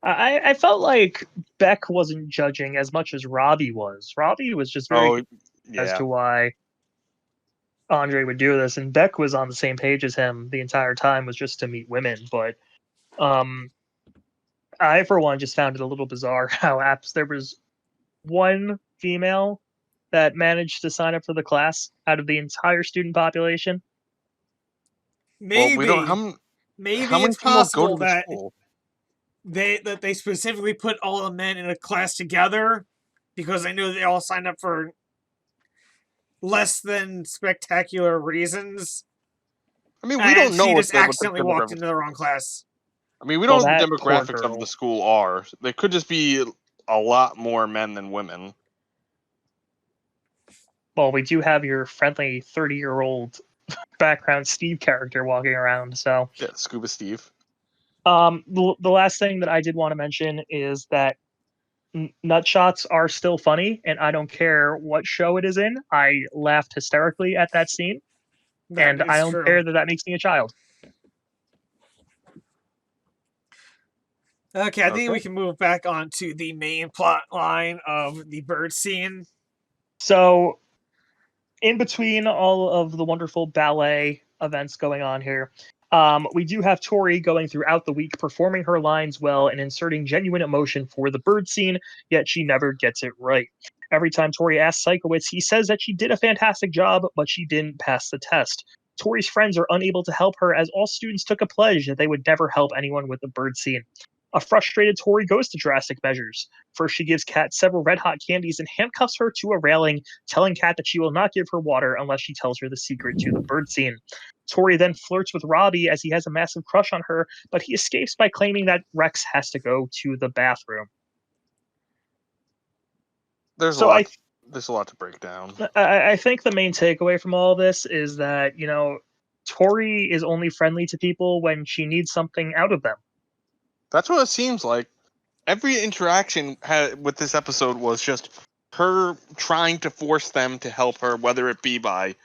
I felt like Beck wasn't judging as much as Robbie was. Robbie was just very as to why Andre would do this, and Beck was on the same page as him the entire time, was just to meet women. But I, for one, just found it a little bizarre how there was one female that managed to sign up for the class out of the entire student population. Maybe, we don't, maybe how many it's people possible go to the that school? they specifically put all the men in a class together because they knew they all signed up for less than spectacular reasons. I mean, we don't know she what just accidentally walked into the wrong class. I mean, we don't know what the demographics of the school are. They could just be a lot more men than women. Well, we do have your friendly 30-year-old background Steve character walking around, so... Yeah, Scuba Steve. The last thing that I did want to mention is that nutshots are still funny, and I don't care what show it is in. I laughed hysterically at that scene, and I don't care that makes me a child. Okay, I think we can move back on to the main plot line of the bird scene. So, in between all of the wonderful ballet events going on here, we do have Tori going throughout the week, performing her lines well and inserting genuine emotion for the bird scene, yet she never gets it right. Every time Tori asks Sikowitz, he says that she did a fantastic job, but she didn't pass the test. Tori's friends are unable to help her as all students took a pledge that they would never help anyone with the bird scene. A frustrated Tori goes to drastic measures. First, she gives Kat several red-hot candies and handcuffs her to a railing, telling Kat that she will not give her water unless she tells her the secret to the bird scene. Tori then flirts with Robbie as he has a massive crush on her, but he escapes by claiming that Rex has to go to the bathroom. There's So a lot. There's a lot to break down. I think the main takeaway from all this is that, Tori is only friendly to people when she needs something out of them. That's what it seems like. Every interaction with this episode was just her trying to force them to help her, whether it be by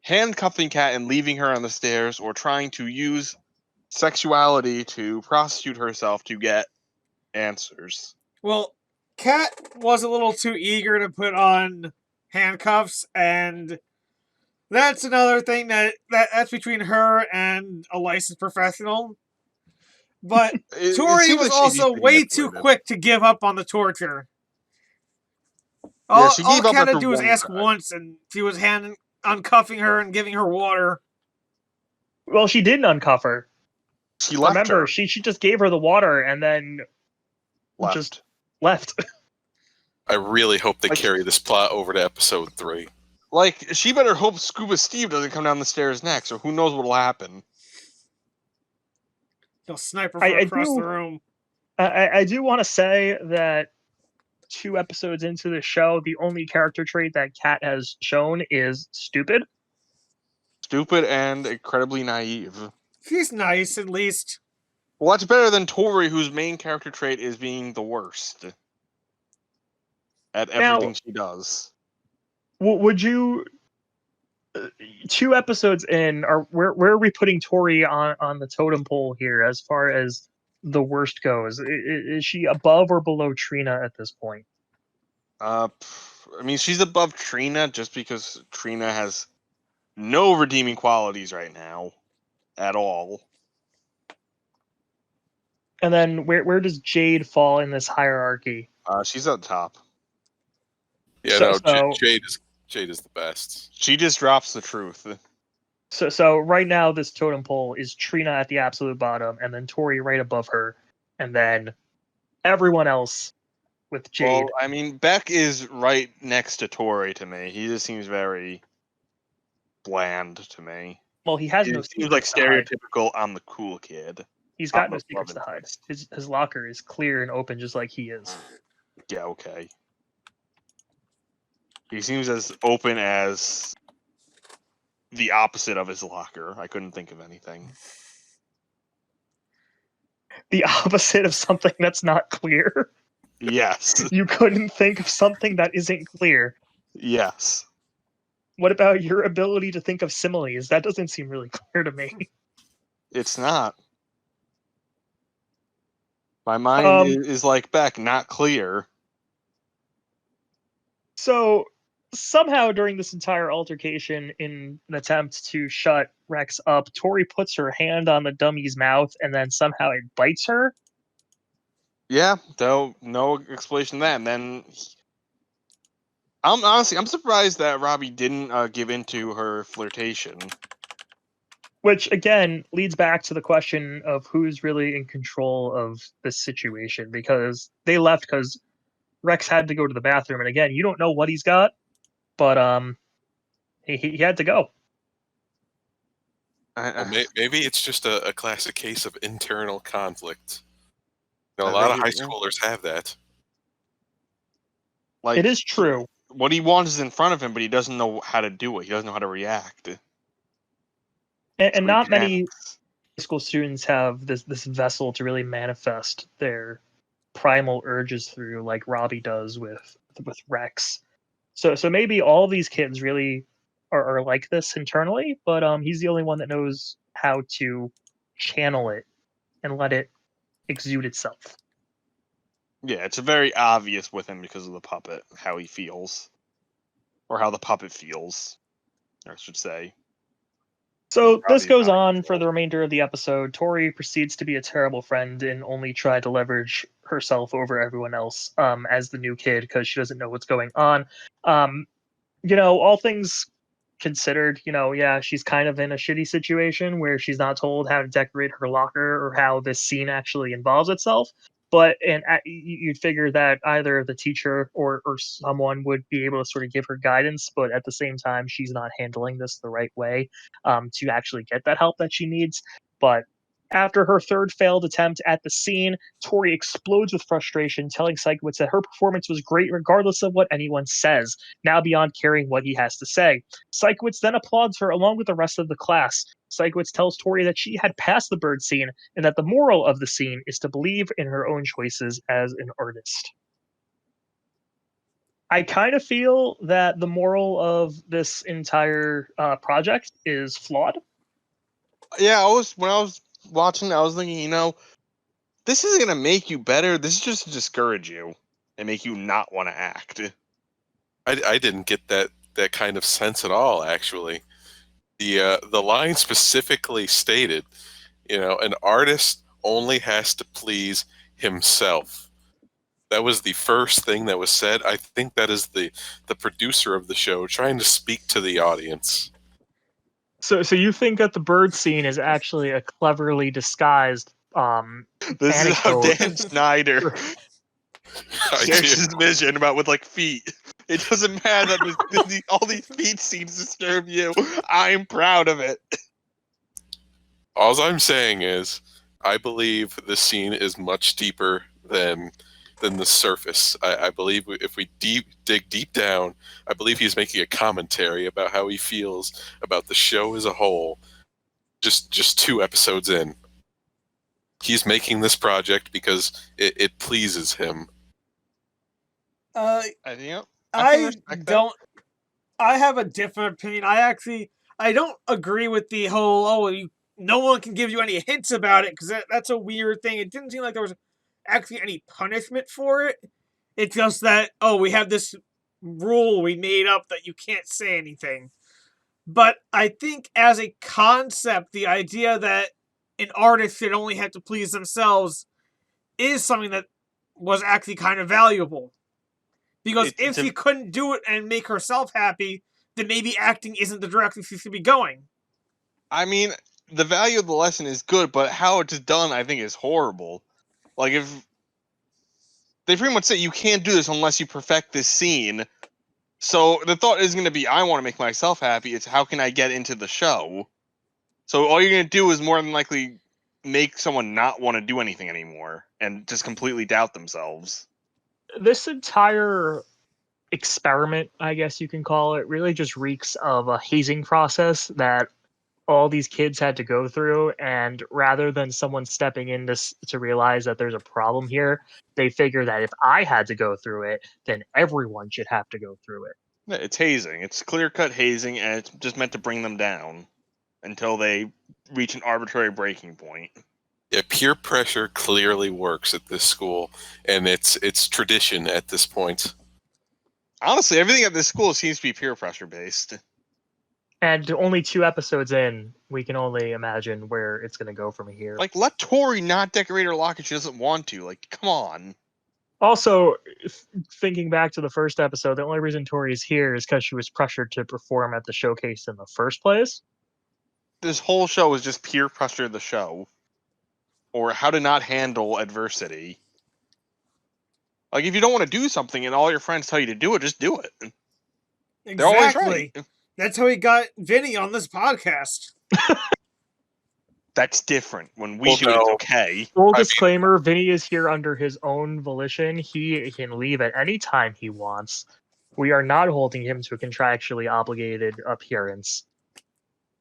handcuffing Kat and leaving her on the stairs, or trying to use sexuality to prostitute herself to get answers. Well, Kat was a little too eager to put on handcuffs, and that's another thing that's between her and a licensed professional. But Tori was also way too quick to give up on the torture. All Kat had to do was ask once, and she was uncuffing her and giving her water. Well, she didn't uncuff her. She left. Remember, her. she just gave her the water and then just left. I really hope they carry this plot over to episode 3. Like, she better hope Scuba Steve doesn't come down the stairs next, or who knows what'll happen. He'll sniper from across the room. I do want to say that 2 episodes into the show, the only character trait that Kat has shown is stupid. Stupid and incredibly naive. She's nice, at least. Well, that's better than Tori, whose main character trait is being the worst at everything she does. Would you... 2 episodes in, where are we putting Tori on the totem pole here as far as the worst goes? Is she above or below Trina at this point? I mean, she's above Trina just because Trina has no redeeming qualities right now at all. And then where does Jade fall in this hierarchy? She's at the top. Yeah, Jade is the best. She just drops the truth. So right now this totem pole is Trina at the absolute bottom, and then Tori right above her, and then everyone else with Jade. Well, I mean, Beck is right next to Tori to me. He just seems very bland to me. Well, he has no secrets. Seems like stereotypical. I'm the cool kid. He's got no secrets to hide. His locker is clear and open, just like he is. Yeah, okay. He seems as open as the opposite of his locker. I couldn't think of anything. The opposite of something that's not clear? Yes. You couldn't think of something that isn't clear? Yes. What about your ability to think of similes? That doesn't seem really clear to me. It's not. My mind is like Beck, not clear. So somehow during this entire altercation, in an attempt to shut Rex up, Tori puts her hand on the dummy's mouth and then somehow it bites her. Yeah, though no explanation of that. And then I'm surprised that Robbie didn't give into her flirtation. Which, again, leads back to the question of who's really in control of this situation, because they left because Rex had to go to the bathroom. And again, you don't know what he's got, but he had to go. Well, maybe it's just a classic case of internal conflict. A lot of high schoolers have that. Like, it is true. What he wants is in front of him, but he doesn't know how to do it. He doesn't know how to react. And not many high school students have this vessel to really manifest their primal urges through, like Robbie does with Rex. So maybe all these kids really are like this internally, but he's the only one that knows how to channel it and let it exude itself. Yeah, it's very obvious with him because of the puppet, how he feels. Or how the puppet feels, I should say. So this goes on for the remainder of the episode. Tori proceeds to be a terrible friend and only try to leverage herself over everyone else as the new kid because she doesn't know what's going on. All things considered, she's kind of in a shitty situation where she's not told how to decorate her locker or how this scene actually involves itself. But you'd figure that either the teacher or someone would be able to sort of give her guidance, but at the same time, she's not handling this the right way to actually get that help that she needs. But after her third failed attempt at the scene, Tori explodes with frustration, telling Sikowitz that her performance was great regardless of what anyone says, now beyond caring what he has to say. Sikowitz then applauds her along with the rest of the class. Sikowitz tells Tori that she had passed the bird scene and that the moral of the scene is to believe in her own choices as an artist. I kind of feel that the moral of this entire project is flawed. Yeah, when I was watching, I was thinking, this isn't gonna make you better. This is just to discourage you and make you not want to act. I didn't get that kind of sense at all, actually. The line specifically stated, an artist only has to please himself. That was the first thing that was said. I think that is the producer of the show trying to speak to the audience. So you think that the bird scene is actually a cleverly disguised This is how anecdote? Dan Schneider I shares do. his vision about with feet. It doesn't matter that all these feet scenes disturb you. I'm proud of it. All I'm saying is, I believe the scene is much deeper than the surface. I believe if we dig deep down, I believe he's making a commentary about how he feels about the show as a whole. Just 2 episodes in, he's making this project because it pleases him. I don't. I have a different opinion. I don't agree with the whole no one can give you any hints about it because that's a weird thing. It didn't seem like there was actually any punishment for it. It's just that we have this rule we made up that you can't say anything. But I think as a concept, the idea that an artist should only have to please themselves is something that was actually kind of valuable. Because if she couldn't do it and make herself happy, then maybe acting isn't the direction she should be going. I mean, the value of the lesson is good, but how it's done, I think, is horrible. Like, if they pretty much say you can't do this unless you perfect this scene. So the thought isn't going to be, I want to make myself happy. It's how can I get into the show? So all you're going to do is more than likely make someone not want to do anything anymore and just completely doubt themselves. This entire experiment, I guess you can call it, really just reeks of a hazing process that all these kids had to go through, and rather than someone stepping in to realize that there's a problem here, they figure that if I had to go through it, then everyone should have to go through it. Yeah, it's hazing. It's clear-cut hazing, and it's just meant to bring them down until they reach an arbitrary breaking point. Yeah, peer pressure clearly works at this school, and it's tradition at this point. Honestly, everything at this school seems to be peer pressure based. And only 2 episodes in, we can only imagine where it's going to go from here. Like, let Tori not decorate her locker. She doesn't want to. Like, come on. Also, thinking back to the first episode, the only reason Tori is here is because she was pressured to perform at the showcase in the first place. This whole show is just peer pressure the show. Or how to not handle adversity. Like, if you don't want to do something and all your friends tell you to do it, just do it. Exactly. They're always right. That's how we got Vinny on this podcast. That's different. When we do it, it's okay. Full disclaimer, Vinny is here under his own volition. He can leave at any time he wants. We are not holding him to a contractually obligated appearance.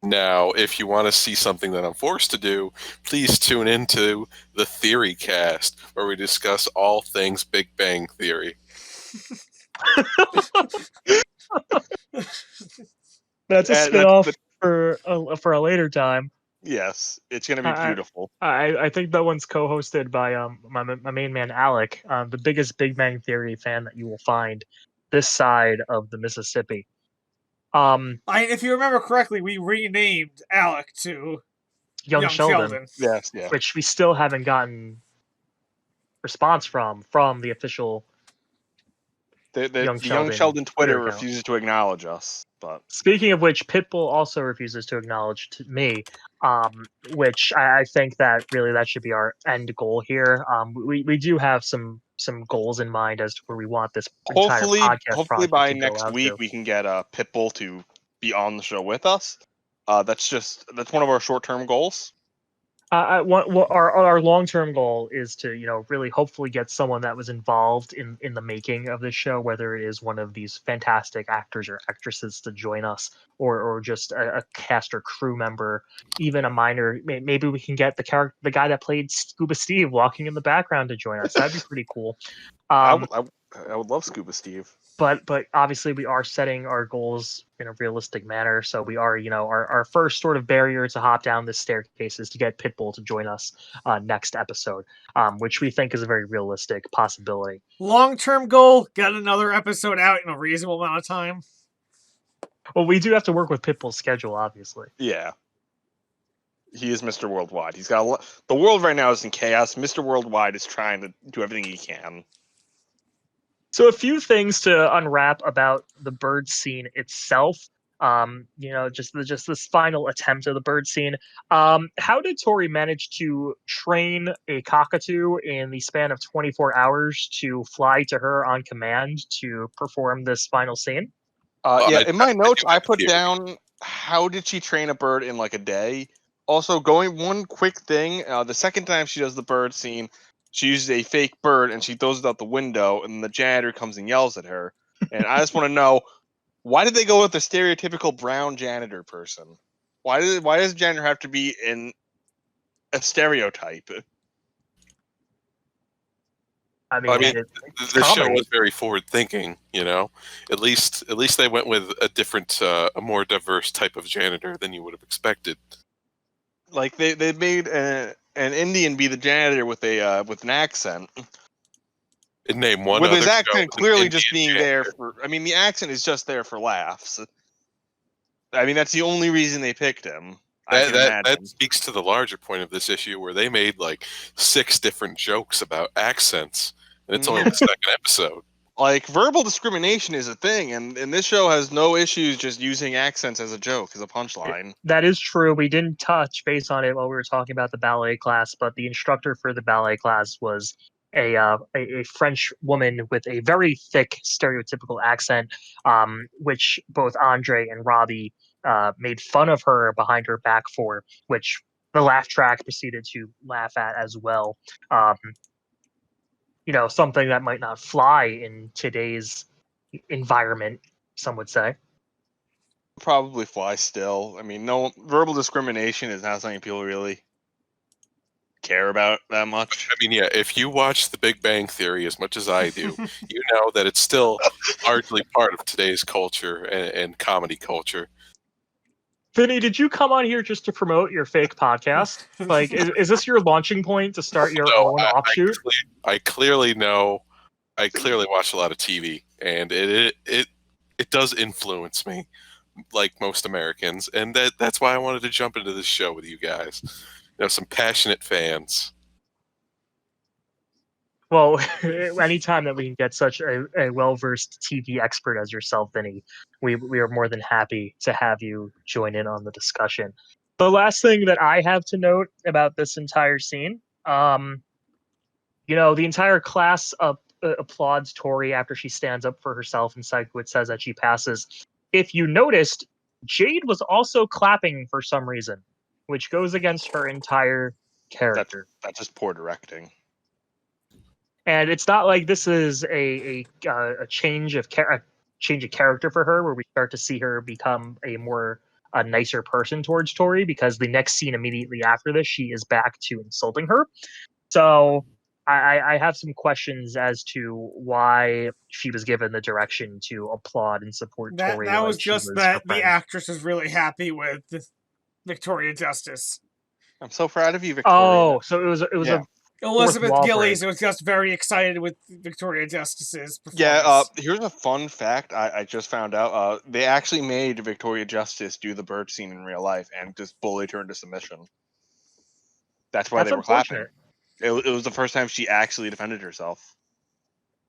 Now, if you want to see something that I'm forced to do, please tune into the Theory Cast, where we discuss all things Big Bang Theory. That's a spin-off for a later time. Yes, it's going to be beautiful. I think that one's co-hosted by my main man Alec, the biggest Big Bang Theory fan that you will find this side of the Mississippi. If you remember correctly, we renamed Alec to Young Sheldon. Yes, yeah. Which we still haven't gotten response from the official The Young young Sheldon Sheldon Twitter Twitter account. refuses to acknowledge us. But Speaking of which, Pitbull also refuses to acknowledge me, which I think that really that should be our end goal here. We do have some goals in mind as to where we want this entire podcast hopefully project by to go next out week to. we can get Pitbull to be on the show with us. That's one of our short-term goals. Our long-term goal is to really hopefully get someone that was involved in the making of this show, whether it is one of these fantastic actors or actresses to join us, or just a cast or crew member, even a minor. Maybe we can get the guy that played Scuba Steve walking in the background to join us. That'd be pretty cool. I Um, would love Scuba Steve. but obviously we are setting our goals in a realistic manner, so we are our first sort of barrier to hop down this staircase is to get Pitbull to join us next episode, which we think is a very realistic possibility. Long-term goal, get another episode out in a reasonable amount of time. Well, we do have to work with Pitbull's schedule, obviously. Yeah, he is Mr. Worldwide. He's got the world right now is in chaos. Mr. Worldwide is trying to do everything he can. So a few things to unwrap about the bird scene itself. Just this final attempt of the bird scene. How did Tori manage to train a cockatoo in the span of 24 hours to fly to her on command to perform this final scene? In my notes, I put theory. down how did she train a bird in like a day. Also, going one quick thing, the second time she does the bird scene, she uses a fake bird and she throws it out the window, and the janitor comes and yells at her. And I just want to know, why did they go with the stereotypical brown janitor person? Why does janitor have to be in a stereotype? I mean, it's the show comedy. was very forward thinking. At least they went with a different, a more diverse type of janitor than you would have expected. Like they made an Indian be the janitor with an accent. And name one with other his show accent with an clearly just Indian being there janitor. for. I mean, the accent is just there for laughs. I mean, that's the only reason they picked him. I can imagine. That speaks to the larger point of this issue, where they made like 6 different jokes about accents, and it's only the second episode. Like, verbal discrimination is a thing, and this show has no issues just using accents as a joke, as a punchline. That is true. We didn't touch base on it while we were talking about the ballet class, but the instructor for the ballet class was a French woman with a very thick stereotypical accent, which both Andre and Robbie made fun of her behind her back for, which the laugh track proceeded to laugh at as well. Something that might not fly in today's environment, some would say. Probably fly still. I mean, no verbal discrimination is not something people really care about that much. I mean, yeah, if you watch The Big Bang Theory as much as I do, you know that it's still largely part of today's culture and comedy culture. Vinny, did you come on here just to promote your fake podcast? Like, is this your launching point to start your own offshoot? I clearly know. I clearly watch a lot of TV, and it does influence me, like most Americans, and that's why I wanted to jump into this show with you guys. Some passionate fans. Well, anytime that we can get such a well-versed TV expert as yourself, Vinny, we are more than happy to have you join in on the discussion. The last thing that I have to note about this entire scene, the entire class applauds Tori after she stands up for herself, and Psychoid says that she passes. If you noticed, Jade was also clapping for some reason, which goes against her entire character. That's just poor directing. And it's not like this is a change of character for her, where we start to see her become a nicer person towards Tori, because the next scene immediately after this, she is back to insulting her. So I have some questions as to why she was given the direction to applaud and support Tori. That was just that the actress is really happy with Victoria Justice. I'm so proud of you, Victoria. Oh, so it was Yeah. Elizabeth Wahlberg. Gillies was just very excited with Victoria Justice's performance. Yeah, here's a fun fact I just found out. They actually made Victoria Justice do the bird scene in real life and just bullied her into submission. That's why they were clapping. It was the first time she actually defended herself.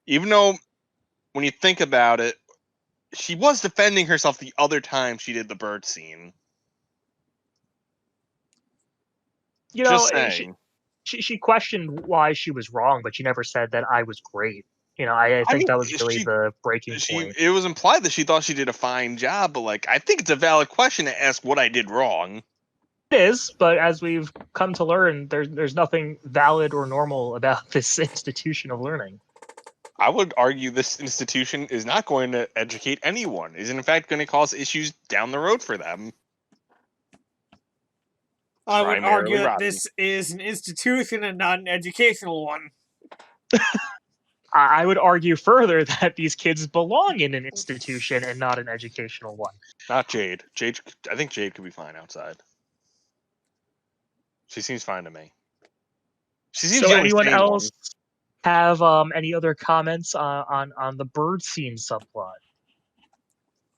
Even though when you think about it, she was defending herself the other time she did the bird scene. You Just know, saying. she questioned why she was wrong, but she never said that I was great. You know, I I think mean, that was really the breaking point. it was implied that she thought she did a fine job, but like I think it's a valid question to ask what I did wrong. It is, but as we've come to learn, there's nothing valid or normal about this institution of learning. I would argue this institution is not going to educate anyone. Is in fact going to cause issues down the road for them. I would Primarily argue that Robbie. this is an institution and not an educational one. I would argue further that these kids belong in an institution and not an educational one. Not Jade. Jade, I think Jade could be fine outside. She seems fine to me. She seems So the only anyone sane else one. have any other comments on the bird scene subplot?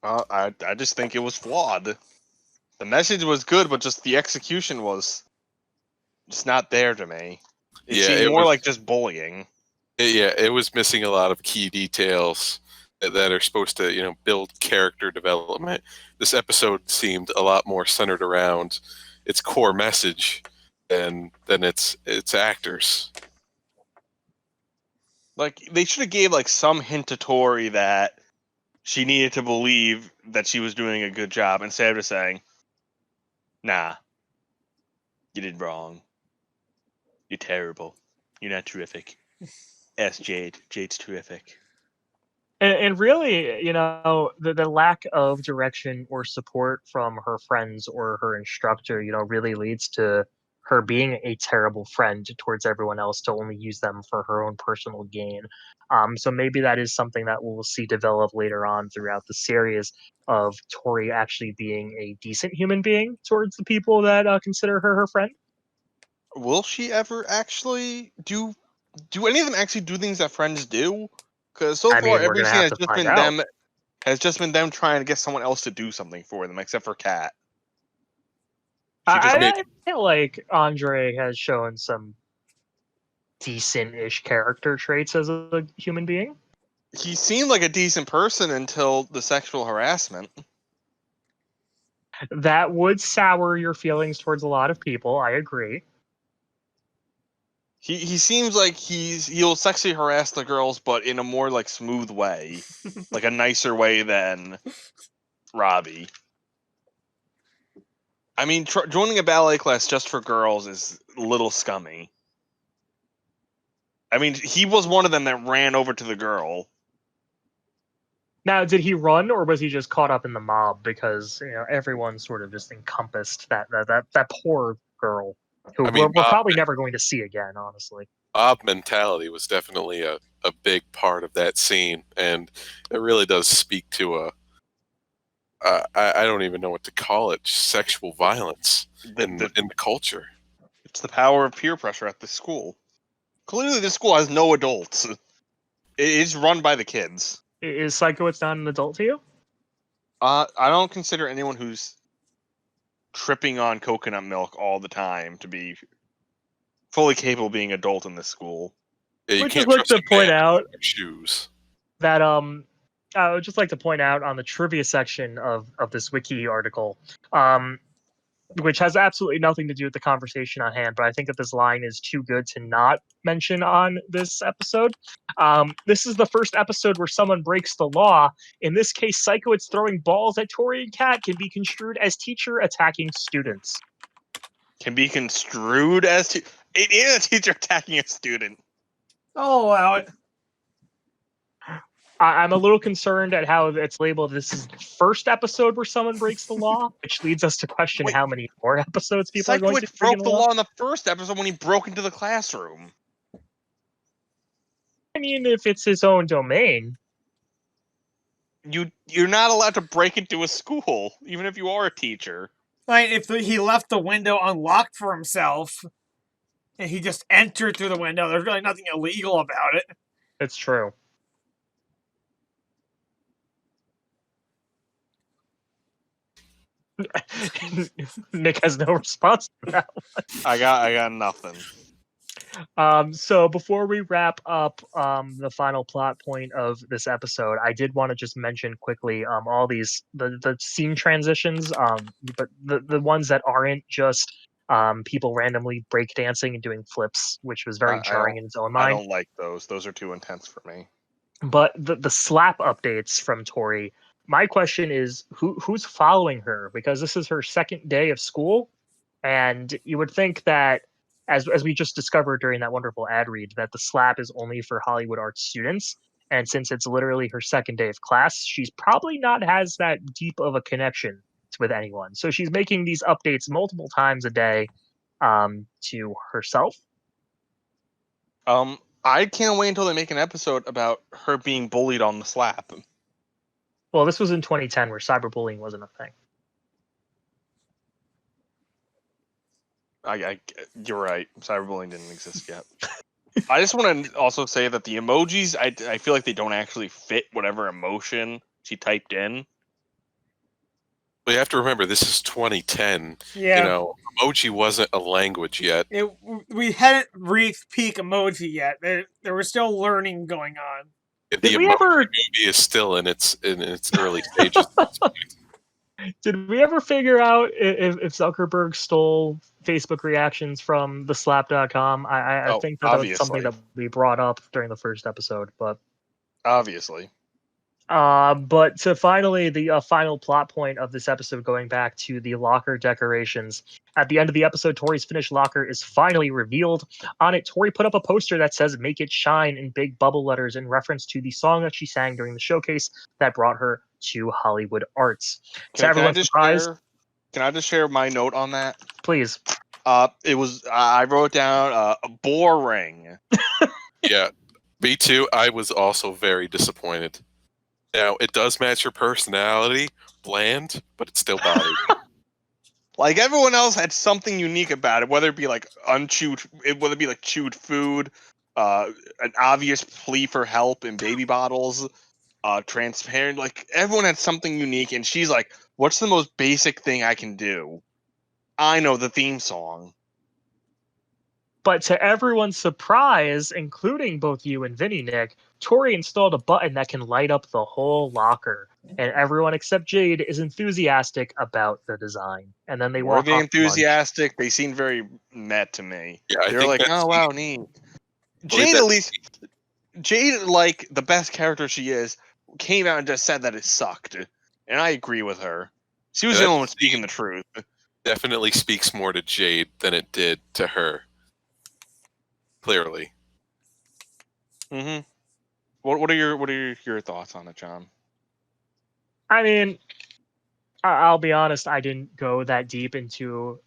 I just think it was flawed. The message was good, but just the execution was just not there to me. It Yeah, seemed it more was- like just bullying. it was missing a lot of key details that are supposed to, build character development. This episode seemed a lot more centered around its core message than its actors. Like they should have gave like some hint to Tori that she needed to believe that she was doing a good job instead of just saying, "Nah, you did wrong. You're terrible. You're not terrific." Ask Jade. Jade's terrific. And really, the lack of direction or support from her friends or her instructor, really leads to her being a terrible friend towards everyone else to only use them for her own personal gain. So maybe that is something that we'll see develop later on throughout the series of Tori actually being a decent human being towards the people that consider her friend. Will she ever actually do any of them actually do things that friends do? Because so I far mean, we're every gonna scene have to find out. has just been them trying to get someone else to do something for them, except for Kat. She just I feel like Andre has shown some decent-ish character traits as a human being. he seemed like a decent person until the sexual harassment. That would sour your feelings towards a lot of people. I agree. He seems like he'll sexually harass the girls, but in a more like smooth way, like a nicer way than Robbie. I mean, joining a ballet class just for girls is a little scummy. I mean, he was one of them that ran over to the girl. Now, did he run, or was he just caught up in the mob? Because everyone sort of just encompassed that poor girl, who I mean, we're probably never going to see again. Honestly, Mob mentality was definitely a big part of that scene, and it really does speak to I don't even know what to call it, sexual violence in the culture. It's the power of peer pressure at the school. Clearly, this school has no adults. It is run by the kids. is Psycho not an adult to you? I don't consider anyone who's tripping on coconut milk all the time to be fully capable of being adult in this school. Yeah, you Would can't just like trust to a point man out in their shoes. that I would just like to point out on the trivia section of this wiki article, which has absolutely nothing to do with the conversation on hand, but I think that this line is too good to not mention on this episode. This is the first episode where someone breaks the law. In this case, Psychoids throwing balls at Tori and Kat can be construed as teacher attacking students. Can be construed as it is a teacher attacking a student. I'll allow it. I'm a little concerned at how it's labeled. This is the first episode where someone breaks the law, which leads us to question Wait. how many more episodes people are going to Psychoid break broke the law in the first episode when he broke into the classroom. I mean, if it's his own domain. You're not allowed to break into a school, even if you are a teacher. Like, if he left the window unlocked for himself, and he just entered through the window, there's really nothing illegal about it. It's true. Nick has no response to that. I got nothing. So before we wrap up the final plot point of this episode, I did want to just mention quickly all these the scene transitions, but the ones that aren't just people randomly breakdancing and doing flips, which was very I jarring don't. in its own I mind. don't like those. Those are too intense for me. But the slap updates from Tori, my question is who's following her, because this is her second day of school, and you would think that as we just discovered during that wonderful ad read, that the slap is only for Hollywood arts students, and since it's literally her second day of class, she's probably not has that deep of a connection with anyone. So she's making these updates multiple times a day to herself. I can't wait until they make an episode about her being bullied on the slap. Well, this was in 2010 where cyberbullying wasn't a thing. You're right. Cyberbullying didn't exist yet. I just want to also say that the emojis, I feel like they don't actually fit whatever emotion she typed in. But you have to remember, this is 2010. Yeah. You know, emoji wasn't a language yet. We hadn't reached peak emoji yet. There was still learning going on. The we emoji ever- movie is still in its early stages. At this point. Did we ever figure out if Zuckerberg stole Facebook reactions from the slap.com? I Oh, think that was something obviously. that we brought up during the first episode, but Obviously. but to finally the final plot point of this episode, going back to the locker decorations. At the end of the episode, Tori's finished locker is finally revealed. On it, Tori put up a poster that says "Make It Shine" in big bubble letters in reference to the song that she sang during the showcase that brought her to Hollywood Arts. To everyone's surprise, Can I just share my note on that? please. It was I wrote down boring. Yeah, me too. I was also very disappointed. Now, it does match your personality, bland, but it still bothered me. Like everyone else had something unique about it, whether it be like whether it be like chewed food, an obvious plea for help in baby bottles, transparent. Like everyone had something unique, and she's like, "What's the most basic thing I can do?" I know the theme song. But to everyone's surprise, including both you and Vinny, Nick, Tori installed a button that can light up the whole locker, and everyone except Jade is enthusiastic about the design. And then they Were walk they off to lunch. enthusiastic? They seemed very met to me. Yeah, I They're think like, that's "Oh wow, neat." Jade, at least, Jade, like the best character she is, came out and just said that it sucked, and I agree with her. She was the only one speaking the truth. definitely speaks more to Jade than it did to her. Clearly. Mm-hmm. What are your thoughts on it, John? I mean, I'll be honest, I didn't go that deep into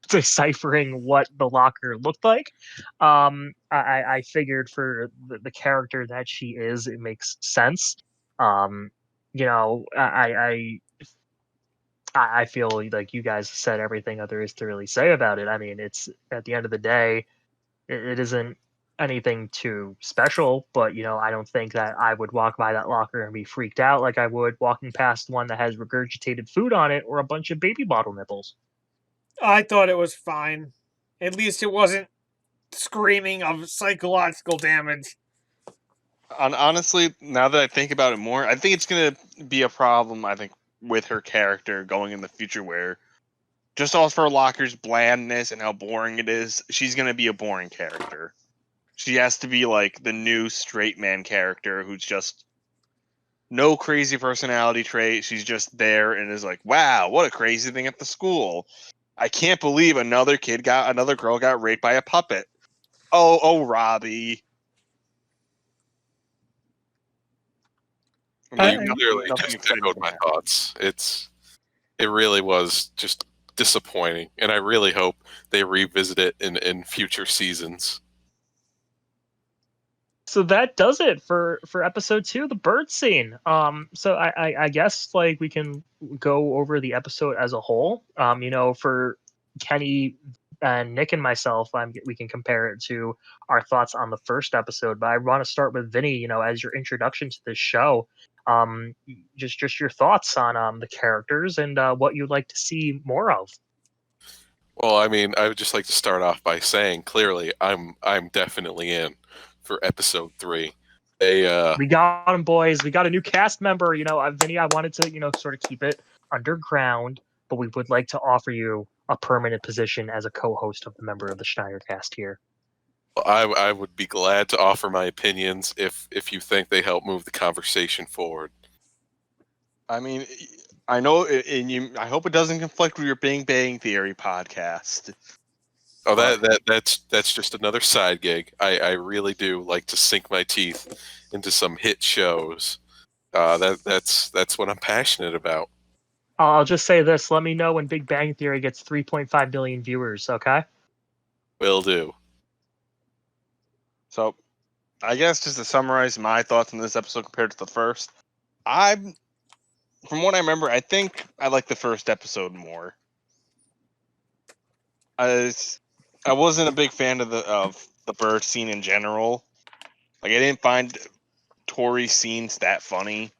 deciphering what the locker looked like. I figured for the character that she is, it makes sense. You know, I feel like you guys said everything that there is to really say about it. I mean, it's at the end of the day, it isn't anything too special, but you know, I don't think that I would walk by that locker and be freaked out like I would walking past one that has regurgitated food on it or a bunch of baby bottle nipples. I thought it was fine. At least it wasn't screaming of psychological damage. Honestly, now that I think about it more, I think it's gonna be a problem. I think with her character going in the future, where just off her locker's blandness and how boring it is, she's gonna be a boring character. She has to be like the new straight man character who's just no crazy personality trait. She's just there and is like, "Wow, what a crazy thing at the school! I can't believe another girl got raped by a puppet." Oh, Robbie. You clearly just echoed my thoughts. It really was just disappointing, and I really hope they revisit it in future seasons. So that does it for episode 2, the bird scene. So I guess like we can go over the episode as a whole. You know, for Kenny and Nick and myself, we can compare it to our thoughts on the first episode. But I want to start with Vinny. You know, as your introduction to this show, just your thoughts on the characters and what you'd like to see more of. Well, I mean, I would just like to start off by saying clearly, I'm definitely in for episode 3. They We got them, boys. We got a new cast member. Vinny, I wanted to, sort of keep it underground, but we would like to offer you a permanent position as a co-host of the member of the Schneidercast here. I would be glad to offer my opinions if you think they help move the conversation forward. I mean, I know, I hope it doesn't conflict with your Big Bang Theory podcast. Oh, that's just another side gig. I really do like to sink my teeth into some hit shows. That's what I'm passionate about. I'll just say this. Let me know when Big Bang Theory gets 3.5 billion viewers, okay? Will do. So, I guess just to summarize my thoughts on this episode compared to the first, from what I remember, I think I like the first episode more. I wasn't a big fan of the bird scene in general. Like, I didn't find Tori's scenes that funny.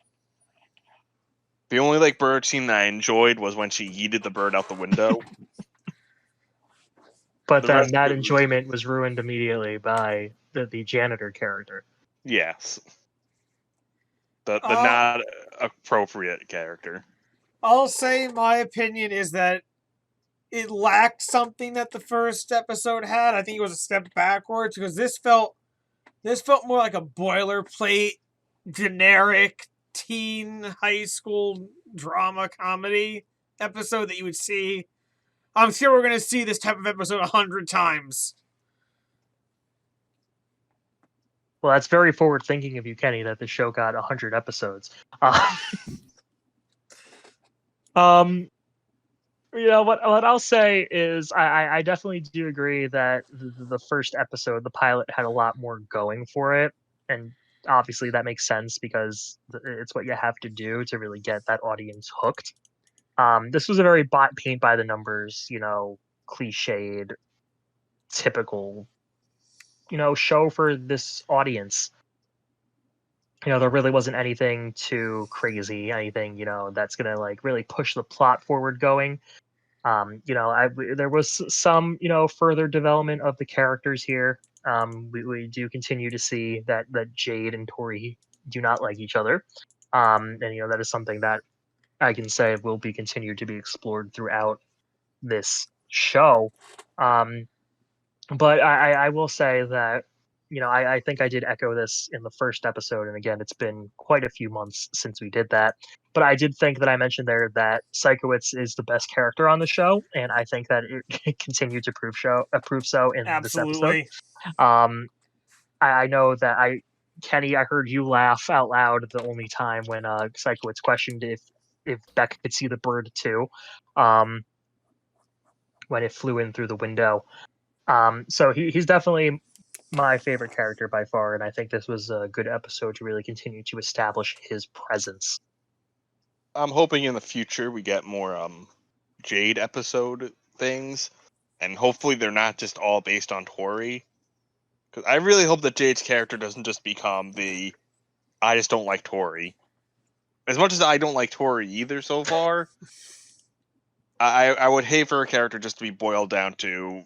The only bird scene that I enjoyed was when she yeeted the bird out the window. But The then rest that of it was- enjoyment was ruined immediately by the janitor character. Yes. The Oh. not appropriate character. I'll say my opinion is that it lacked something that the first episode had. I think it was a step backwards because this felt more like a boilerplate, generic teen high school drama comedy episode that you would see. I'm sure we're gonna see this type of episode 100 times. Well, that's very forward thinking of you, Kenny, that the show got 100 episodes. What I'll say is I definitely do agree that the first episode, the pilot, had a lot more going for it, and obviously that makes sense because it's what you have to do to really get that audience hooked. This was a very paint by the numbers, cliched, typical, show for this audience. There really wasn't anything too crazy, anything, that's gonna really push the plot forward going. There was some, further development of the characters here. We do continue to see that Jade and Tori do not like each other. And that is something that I can say will be continued to be explored throughout this show. But I will say that, I think I did echo this in the first episode. And again, it's been quite a few months since we did that. But I did think that I mentioned there that Psychowitz is the best character on the show. And I think that it continued to prove so in this episode. Absolutely. I know that Kenny, I heard you laugh out loud the only time when Psychowitz questioned if Beck could see the bird too, when it flew in through the window. So he's definitely my favorite character by far, and I think this was a good episode to really continue to establish his presence. I'm hoping in the future we get more Jade episode things, and hopefully they're not just all based on Tori. Because I really hope that Jade's character doesn't just become the I just don't like Tori. As much as I don't like Tori either so far, I would hate for her character just to be boiled down to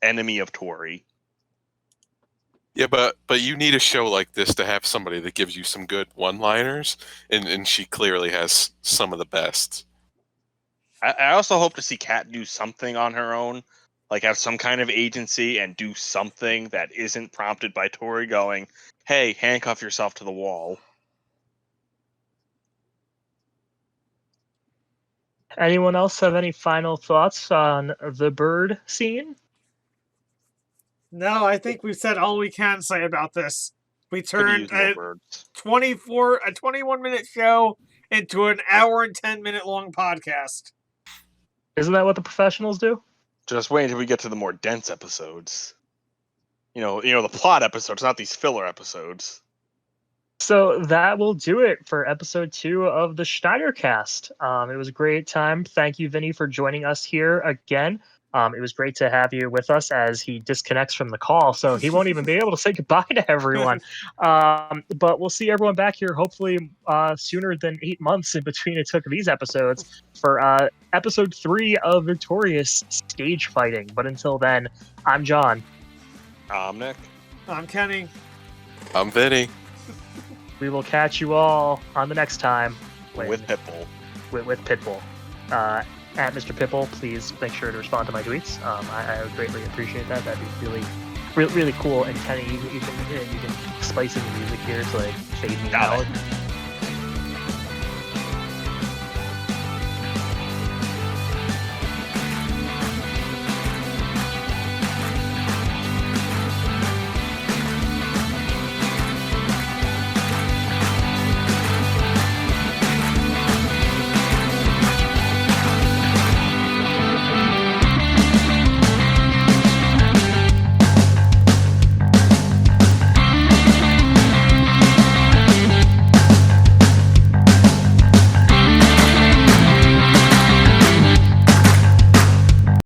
enemy of Tori. Yeah, but you need a show like this to have somebody that gives you some good one-liners, and she clearly has some of the best. I also hope to see Kat do something on her own, like have some kind of agency and do something that isn't prompted by Tori going, hey, handcuff yourself to the wall. Anyone else have any final thoughts on the bird scene? No, I think we've said all we can say about this. We Could've turned used more birds. a 21-minute show into an hour and 10-minute long podcast. Isn't that what the professionals do? Just wait until we get to the more dense episodes. The plot episodes, not these filler episodes. So that will do it for episode 2 of the Schneidercast. It was a great time. Thank you, Vinny, for joining us here again. It was great to have you with us as he disconnects from the call, so he won't even be able to say goodbye to everyone. But we'll see everyone back here hopefully sooner than 8 months in between it took these episodes for episode 3 of Victorious Stage Fighting. But until then, I'm John. I'm Nick. I'm Kenny. I'm Vinny. We will catch you all on the next time With Pitbull. With Pitbull. At Mr. Pipple, please make sure to respond to my tweets. I would greatly appreciate that. That'd be really cool. And Kenny, you can spice in the music here to like fade me out.